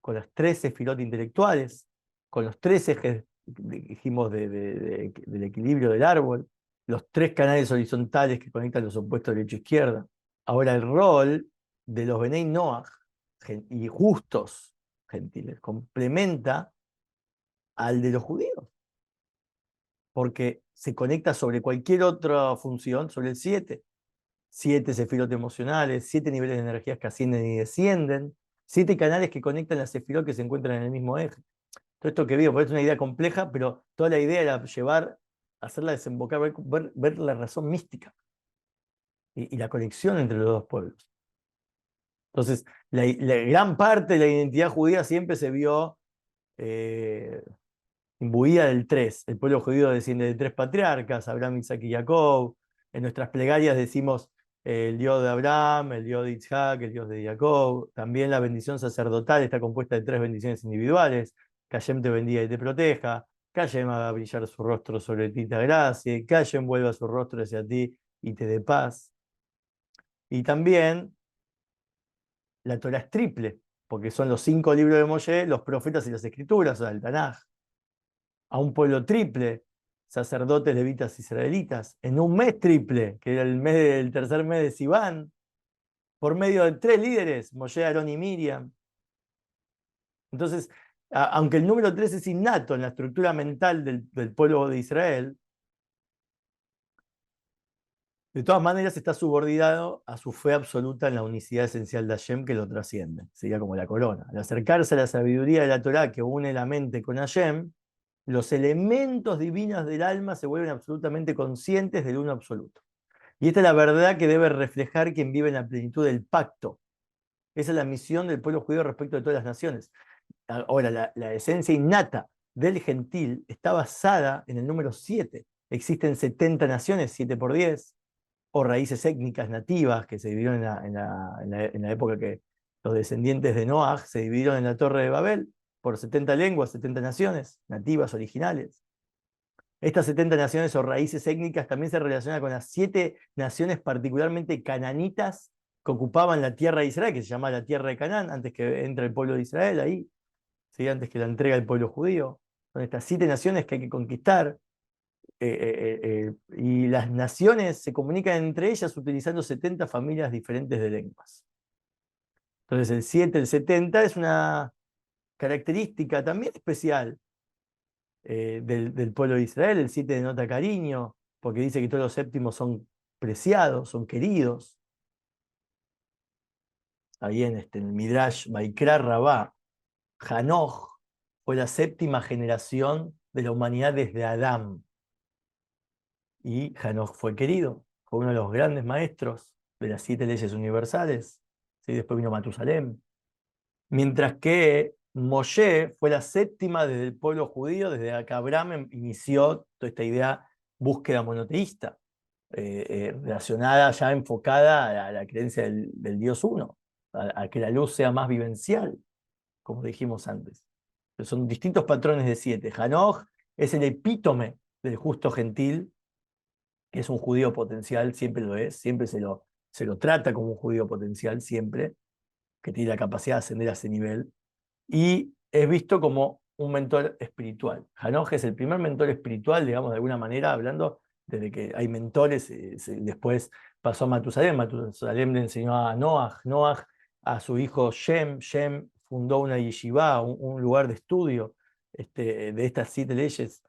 con las 13 sefirot intelectuales, con los 3 ejes, dijimos, del equilibrio del árbol, los 3 canales horizontales que conectan los opuestos derecho e izquierda. Ahora, el rol de los Benei Noach y justos gentiles complementa al de los judíos, porque se conecta sobre cualquier otra función, sobre el 7. 7 sefirot emocionales, 7 niveles de energías que ascienden y descienden, 7 canales que conectan las sefirot que se encuentran en el mismo eje. Todo esto que digo, porque es una idea compleja, pero toda la idea era hacerla desembocar, ver la razón mística y la conexión entre los dos pueblos. Entonces, la gran parte de la identidad judía siempre se vio imbuida del 3. El pueblo judío desciende de 3 patriarcas, Abraham, Isaac y Jacob. En nuestras plegarias decimos el Dios de Abraham, el Dios de Isaac, el Dios de Jacob. También la bendición sacerdotal está compuesta de 3 bendiciones individuales. Que Hashem te bendiga y te proteja. Que Hashem haga brillar su rostro sobre ti y te gracia. Que Hashem vuelva su rostro hacia ti y te dé paz. Y también la Torah es triple, porque son los 5 libros de Moshe, los profetas y las escrituras, o sea, el Tanaj. A un pueblo triple, sacerdotes, levitas, israelitas, en un mes triple, que era el tercer mes de Sivan, por medio de 3 líderes, Moshe, Aarón y Miriam. Entonces, aunque el número 3 es innato en la estructura mental del pueblo de Israel, de todas maneras está subordinado a su fe absoluta en la unicidad esencial de Hashem que lo trasciende. Sería como la corona. Al acercarse a la sabiduría de la Torá que une la mente con Hashem, los elementos divinos del alma se vuelven absolutamente conscientes del uno absoluto. Y esta es la verdad que debe reflejar quien vive en la plenitud del pacto. Esa es la misión del pueblo judío respecto de todas las naciones. Ahora, la esencia innata del gentil está basada en el número 7. Existen 70 naciones, 7 por 10, o raíces étnicas nativas que se dividieron en la época que los descendientes de Noah se dividieron en la Torre de Babel por 70 lenguas, 70 naciones nativas originales. Estas 70 naciones o raíces étnicas también se relacionan con las 7 naciones particularmente cananitas que ocupaban la tierra de Israel, que se llamaba la tierra de Canaán, antes que entre el pueblo de Israel ahí, ¿sí? Antes que la entrega del pueblo judío. Son estas 7 naciones que hay que conquistar, y las naciones se comunican entre ellas utilizando 70 familias diferentes de lenguas. Entonces el 7, el 70 es una característica también especial del pueblo de Israel. El 7 denota cariño, porque dice que todos los séptimos son preciados, son queridos. Ahí en el Midrash Vaikra Rabá, Hanoch fue la séptima generación de la humanidad desde Adán. Y Hanoch fue querido, fue uno de los grandes maestros de las 7 leyes universales. ¿Sí? Después vino Matusalem. Mientras que Moshe fue la séptima desde el pueblo judío, desde que Abraham inició toda esta idea búsqueda monoteísta, relacionada ya enfocada a la creencia del Dios uno, a que la luz sea más vivencial, como dijimos antes. Son distintos patrones de 7. Hanoch es el epítome del justo gentil, que es un judío potencial, siempre lo es, siempre se lo trata como un judío potencial, siempre, que tiene la capacidad de ascender a ese nivel, y es visto como un mentor espiritual. Hanoch es el primer mentor espiritual, digamos, de alguna manera, hablando desde que hay mentores, después pasó a Matusalem, Matusalem le enseñó a Noach, Noach a su hijo Shem, Shem fundó una yeshiva, un lugar de estudio de estas 7 leyes,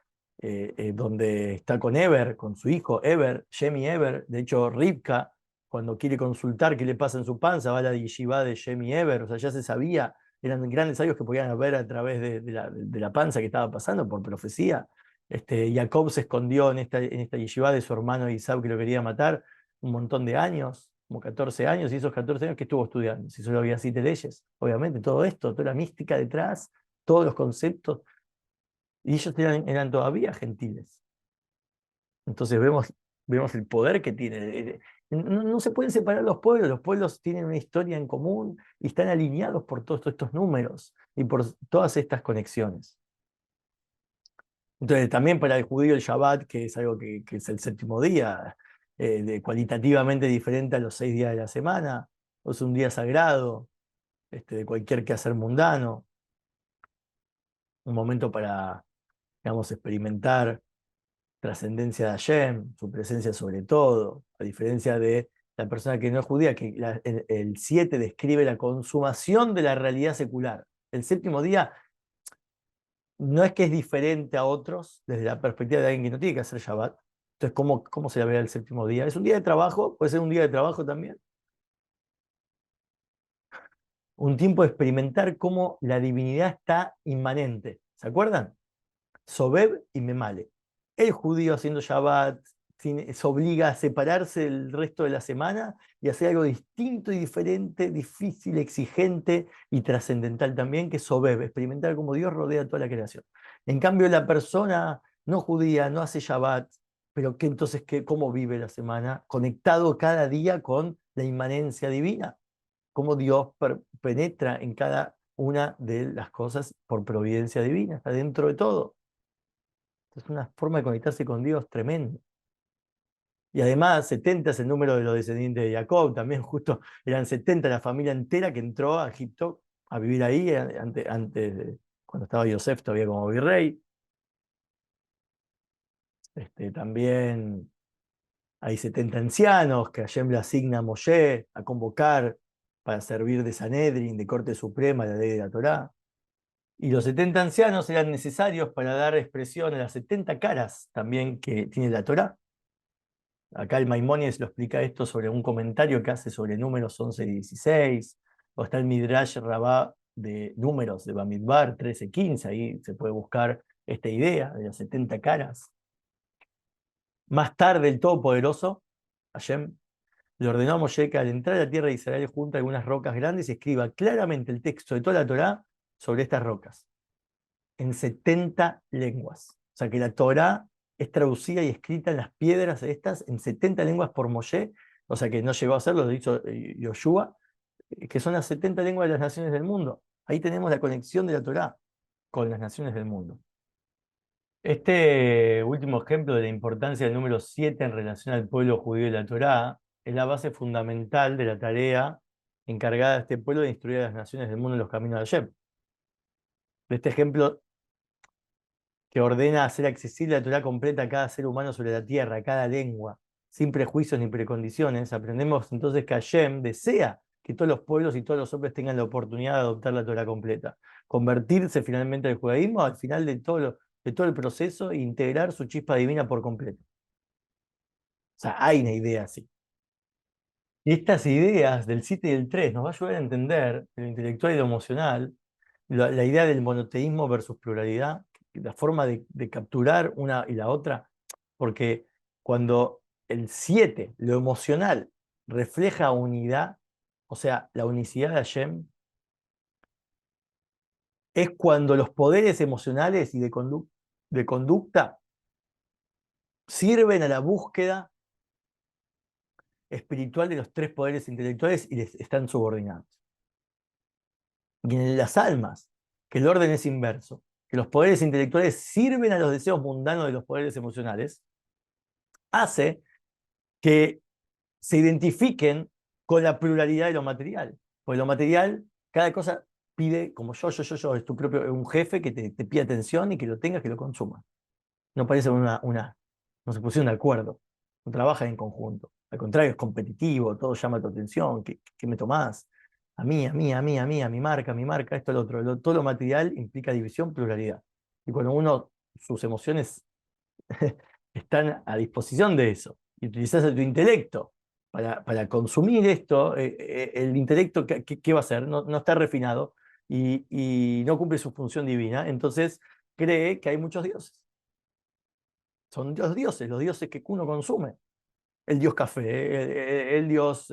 donde está con Eber, con su hijo Eber, Shem y Eber. De hecho, Rivka, cuando quiere consultar qué le pasa en su panza, va a la yeshiva de Shem y Eber, o sea, ya se sabía, eran grandes sabios que podían ver a través de la panza que estaba pasando por profecía. Jacob se escondió en esta yeshiva de su hermano Isaac, que lo quería matar, un montón de años, como 14 años, y esos 14 años que estuvo estudiando, si solo había 7 leyes, obviamente, todo esto, toda la mística detrás, todos los conceptos, y ellos eran todavía gentiles. Entonces vemos el poder que tiene. No se pueden separar los pueblos tienen una historia en común y están alineados por todos estos números y por todas estas conexiones. Entonces también para el judío el Shabbat, que es algo que es el séptimo día, cualitativamente diferente a los 6 días de la semana, es un día sagrado, de cualquier quehacer mundano, un momento para, digamos, experimentar trascendencia de Hashem, su presencia sobre todo, a diferencia de la persona que no es judía, que el 7 describe la consumación de la realidad secular. El séptimo día no es que es diferente a otros desde la perspectiva de alguien que no tiene que hacer Shabbat. Entonces, ¿cómo se la ve el séptimo día? ¿Es un día de trabajo? ¿Puede ser un día de trabajo también? Un tiempo de experimentar cómo la divinidad está inmanente. ¿Se acuerdan? Sobeb y Memale. El judío haciendo Shabbat se obliga a separarse del resto de la semana y hacer algo distinto y diferente, difícil, exigente y trascendental también, que es Sobeb, experimentar cómo Dios rodea toda la creación. En cambio, la persona no judía no hace Shabbat, pero entonces, ¿cómo vive la semana? Conectado cada día con la inmanencia divina, cómo Dios penetra en cada una de las cosas por providencia divina, está dentro de todo. Es una forma de conectarse con Dios tremendo. Y además, 70 es el número de los descendientes de Jacob, también justo eran 70 la familia entera que entró a Egipto a vivir ahí, cuando estaba Yosef todavía como virrey. También hay 70 ancianos que Hashem le asigna a Moshe a convocar para servir de Sanedrin, de Corte Suprema, la ley de la Torá. Y los 70 ancianos eran necesarios para dar expresión a las 70 caras también que tiene la Torá. Acá el Maimónides lo explica esto sobre un comentario que hace sobre números 11 y 16, o está el Midrash Rabá de números de Bamidbar 13 y 15, ahí se puede buscar esta idea de las 70 caras. Más tarde el Todopoderoso, Hashem, le ordenó a Moshe que al entrar a la tierra de Israel junta algunas rocas grandes y escriba claramente el texto de toda la Torá sobre estas rocas, en 70 lenguas. O sea que la Torá es traducida y escrita en las piedras estas en 70 lenguas por Moshe, o sea que no llegó a hacerlo, lo hizo Yoshua, que son las 70 lenguas de las naciones del mundo. Ahí tenemos la conexión de la Torá con las naciones del mundo. Este último ejemplo de la importancia del número 7 en relación al pueblo judío y la Torá es la base fundamental de la tarea encargada a este pueblo de instruir a las naciones del mundo en los caminos de Hashem. De este ejemplo que ordena hacer accesible la Torá completa a cada ser humano sobre la tierra, a cada lengua, sin prejuicios ni precondiciones, aprendemos entonces que Hashem desea que todos los pueblos y todos los hombres tengan la oportunidad de adoptar la Torá completa, convertirse finalmente al judaísmo al final de todo el proceso e integrar su chispa divina por completo. O sea, hay una idea así. Y estas ideas del 7 y el 3 nos va a ayudar a entender lo intelectual y lo emocional, la idea del monoteísmo versus pluralidad, la forma de capturar una y la otra, porque cuando el 7 lo emocional, refleja unidad, o sea, la unicidad de Hashem, es cuando los poderes emocionales y de conducta sirven a la búsqueda espiritual de los tres poderes intelectuales y les están subordinados. Y en las almas, que el orden es inverso, que los poderes intelectuales sirven a los deseos mundanos de los poderes emocionales, hace que se identifiquen con la pluralidad de lo material. Porque lo material, cada cosa pide, como yo, es tu propio, un jefe que te pide atención y que lo tengas, que lo consuma. No parece no se pusieron de acuerdo, no trabajan en conjunto. Al contrario, es competitivo, todo llama tu atención, ¿qué me tomás? A mi marca, esto, lo otro. Todo lo material implica división, pluralidad. Y cuando sus emociones están a disposición de eso, y utilizas tu intelecto para consumir esto, el intelecto, ¿qué va a hacer? No está refinado y no cumple su función divina, entonces cree que hay muchos dioses. Son los dioses que uno consume. El dios café, el dios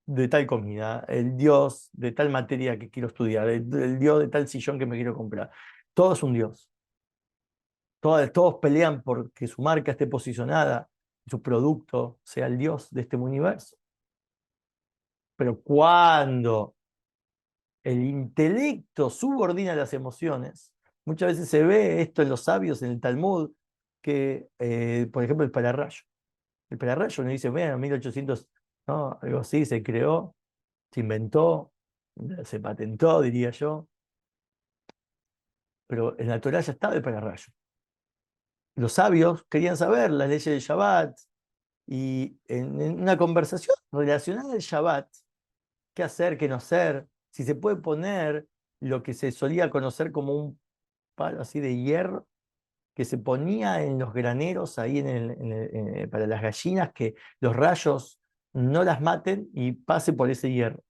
de tal comida, el dios de tal materia que quiero estudiar, el dios de tal sillón que me quiero comprar. Todo es un dios. Todos pelean por que su marca esté posicionada, su producto sea el dios de este universo. Pero cuando el intelecto subordina las emociones, muchas veces se ve esto en los sabios, en el Talmud, que, por ejemplo, el pararrayo. El pararrayo nos dice, bueno, en 1800, ¿no? Algo así, se creó, se inventó, se patentó, diría yo, pero en la Torá ya estaba el pararrayo. Los sabios querían saber las leyes del Shabbat, y en una conversación relacionada al Shabbat, qué hacer, qué no hacer, si se puede poner lo que se solía conocer como un palo así de hierro, que se ponía en los graneros ahí para las gallinas, que los rayos no las maten y pase por ese hierro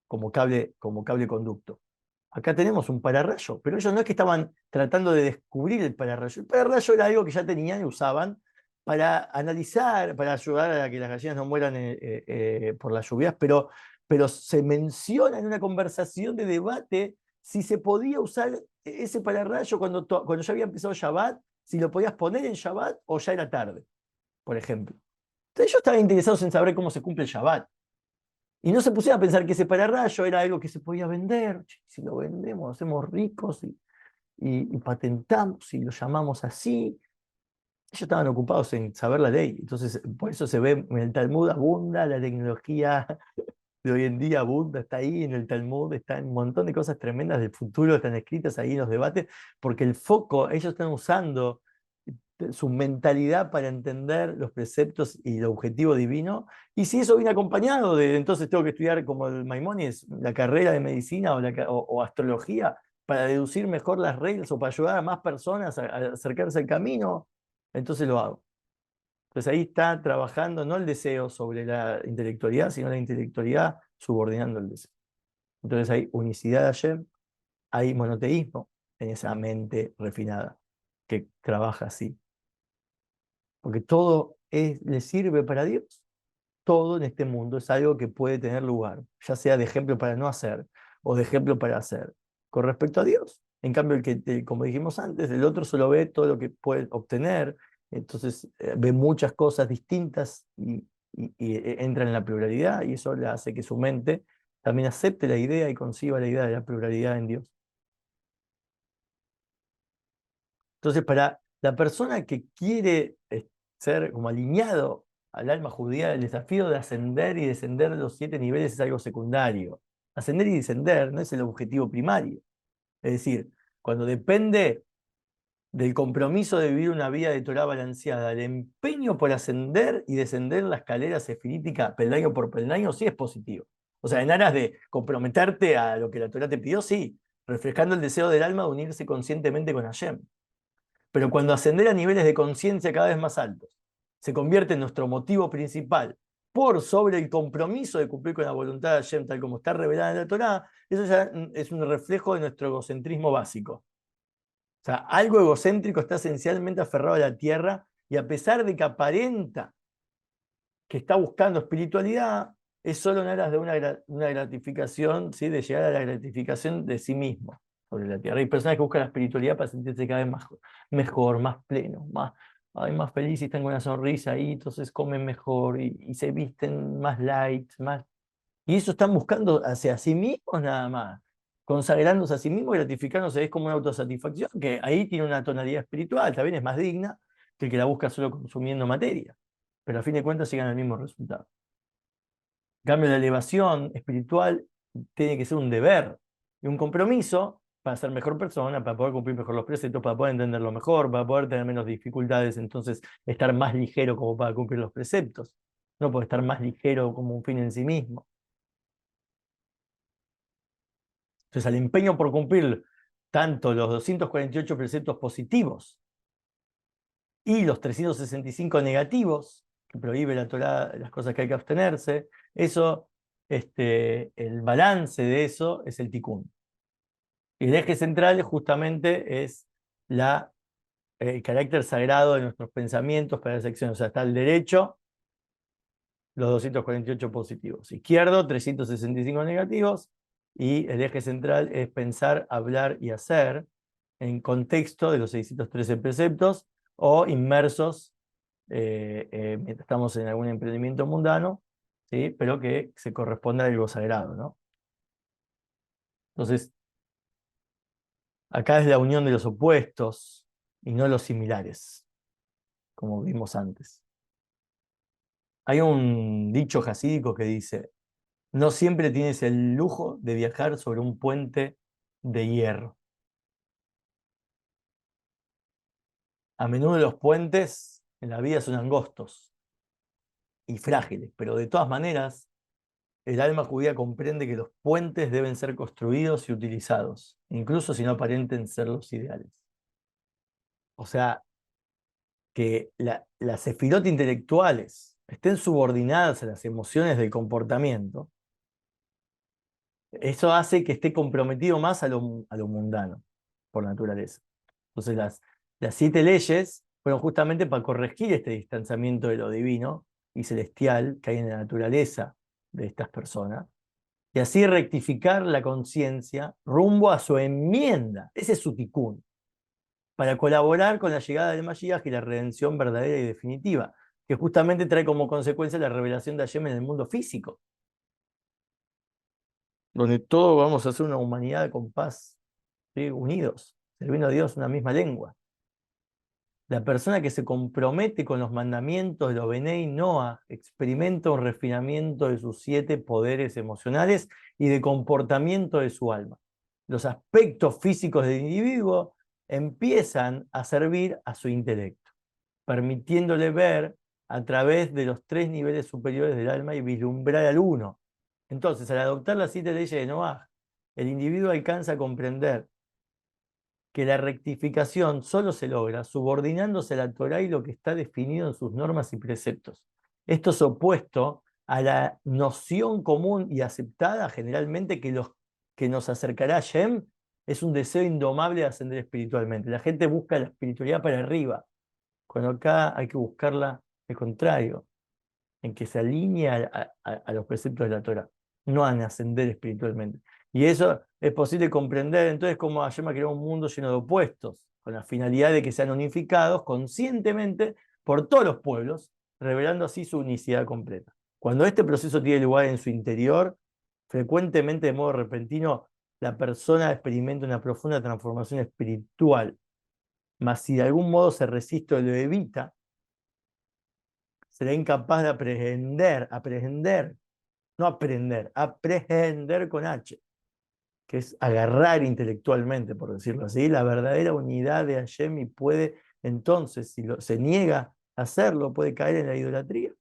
como cable conducto. Acá tenemos un pararrayo, pero ellos no es que estaban tratando de descubrir el pararrayo. El pararrayo era algo que ya tenían y usaban para analizar, para ayudar a que las gallinas no mueran por las lluvias, pero se menciona en una conversación de debate si se podía usar ese pararrayo cuando ya había empezado Shabbat, si lo podías poner en Shabbat o ya era tarde, por ejemplo. Entonces ellos estaban interesados en saber cómo se cumple el Shabbat. Y no se pusieron a pensar que ese pararrayo era algo que se podía vender. Si lo vendemos, nos hacemos ricos y patentamos y lo llamamos así. Ellos estaban ocupados en saber la ley. Entonces, por eso se ve en el Talmud abunda la tecnología de hoy en día, abunda, está ahí en el Talmud, está en un montón de cosas tremendas del futuro, están escritas ahí en los debates, porque el foco, ellos están usando su mentalidad para entender los preceptos y el objetivo divino. Y si eso viene acompañado de, entonces tengo que estudiar como el Maimónides, la carrera de medicina o astrología, para deducir mejor las reglas o para ayudar a más personas a acercarse al camino, entonces lo hago. Entonces ahí está trabajando no el deseo sobre la intelectualidad, sino la intelectualidad subordinando el deseo. Entonces hay unicidad de Hashem, hay monoteísmo en esa mente refinada que trabaja así. Porque todo le sirve para Dios. Todo en este mundo es algo que puede tener lugar, ya sea de ejemplo para no hacer o de ejemplo para hacer, con respecto a Dios. En cambio, como dijimos antes, el otro solo ve todo lo que puede obtener, entonces ve muchas cosas distintas y entra en la pluralidad, y eso le hace que su mente también acepte la idea y conciba la idea de la pluralidad en Dios. Entonces, para la persona que quiere ser como alineado al alma judía, el desafío de ascender y descender de los 7 niveles es algo secundario. Ascender y descender no es el objetivo primario. Es decir, cuando depende del compromiso de vivir una vida de Torah balanceada, el empeño por ascender y descender la escalera sefilítica peldaño por peldaño, sí es positivo. O sea, en aras de comprometerte a lo que la Torah te pidió, sí, reflejando el deseo del alma de unirse conscientemente con Hashem. Pero cuando ascender a niveles de conciencia cada vez más altos se convierte en nuestro motivo principal por sobre el compromiso de cumplir con la voluntad de Hashem tal como está revelada en la Torah, eso ya es un reflejo de nuestro egocentrismo básico. O sea, algo egocéntrico está esencialmente aferrado a la tierra y a pesar de que aparenta que está buscando espiritualidad, es solo en aras de una gratificación, ¿sí? De llegar a la gratificación de sí mismo sobre la tierra. Hay personas que buscan la espiritualidad para sentirse cada vez mejor, más pleno, más feliz y están con una sonrisa ahí, entonces comen mejor y se visten más light, más... Y eso están buscando hacia sí mismos nada más, consagrándose a sí mismos, gratificándose, es como una autosatisfacción, que ahí tiene una tonalidad espiritual, también es más digna que el que la busca solo consumiendo materia, pero a fin de cuentas llegan al mismo resultado. En cambio, la elevación espiritual tiene que ser un deber y un compromiso para ser mejor persona, para poder cumplir mejor los preceptos, para poder entenderlo mejor, para poder tener menos dificultades, entonces estar más ligero como para cumplir los preceptos, no puede estar más ligero como un fin en sí mismo. Entonces, al empeño por cumplir tanto los 248 preceptos positivos y los 365 negativos, que prohíbe la Torá las cosas que hay que abstenerse, eso, el balance de eso es el tikkun. Y el eje central justamente es el carácter sagrado de nuestros pensamientos para las acciones. O sea, está el derecho, los 248 positivos. Izquierdo, 365 negativos. Y el eje central es pensar, hablar y hacer en contexto de los 613 preceptos o inmersos mientras estamos en algún emprendimiento mundano, ¿sí? Pero que se corresponda a algo sagrado, ¿no? Entonces, acá es la unión de los opuestos y no los similares, como vimos antes. Hay un dicho jasídico que dice: no siempre tienes el lujo de viajar sobre un puente de hierro. A menudo los puentes en la vida son angostos y frágiles, pero de todas maneras, el alma judía comprende que los puentes deben ser construidos y utilizados, incluso si no aparenten ser los ideales. O sea, que las sefirot intelectuales estén subordinadas a las emociones del comportamiento, eso hace que esté comprometido más a lo mundano, por naturaleza. Entonces las 7 leyes fueron justamente para corregir este distanciamiento de lo divino y celestial que hay en la naturaleza de estas personas, y así rectificar la conciencia rumbo a su enmienda. Ese es su tikkun, para colaborar con la llegada del Mashiach y la redención verdadera y definitiva, que justamente trae como consecuencia la revelación de Hashem en el mundo físico, donde todos vamos a ser una humanidad con paz, ¿sí? Unidos, servindo a Dios una misma lengua. La persona que se compromete con los mandamientos de los Benei Noah experimenta un refinamiento de sus 7 poderes emocionales y de comportamiento de su alma. Los aspectos físicos del individuo empiezan a servir a su intelecto, permitiéndole ver a través de los 3 niveles superiores del alma y vislumbrar al uno. Entonces, al adoptar las 7 leyes de Noah, el individuo alcanza a comprender que la rectificación solo se logra subordinándose a la Torá y lo que está definido en sus normas y preceptos. Esto es opuesto a la noción común y aceptada generalmente que los que nos acercará a Shem es un deseo indomable de ascender espiritualmente. La gente busca la espiritualidad para arriba, cuando acá hay que buscarla al contrario, en que se alinea a los preceptos de la Torah, no a ascender espiritualmente. Y eso es posible comprender entonces cómo Hashem ha creado un mundo lleno de opuestos, con la finalidad de que sean unificados conscientemente por todos los pueblos, revelando así su unicidad completa. Cuando este proceso tiene lugar en su interior, frecuentemente de modo repentino, la persona experimenta una profunda transformación espiritual, mas si de algún modo se resiste o lo evita, será incapaz de aprehender, no aprender, aprehender con H, que es agarrar intelectualmente, por decirlo así, la verdadera unidad de Hashem y puede, entonces, si se niega a hacerlo, puede caer en la idolatría,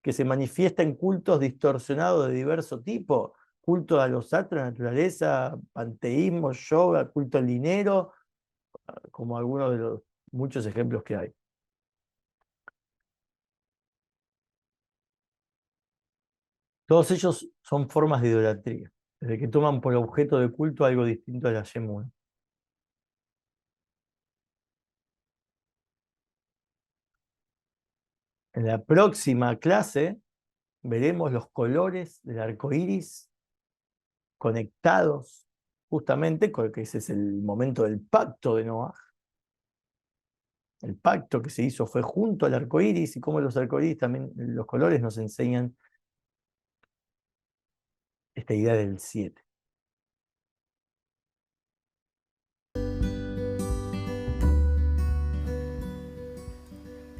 que se manifiesta en cultos distorsionados de diverso tipo, culto a los astros, a la naturaleza, panteísmo, yoga, culto al dinero, como algunos de los muchos ejemplos que hay. Todos ellos son formas de idolatría, desde que toman por objeto de culto algo distinto a la Yemun. En la próxima clase veremos los colores del arco iris conectados justamente con que ese es el momento del pacto de Noah. El pacto que se hizo fue junto al arco iris y cómo los arcoíris también, los colores nos enseñan esta idea del 7.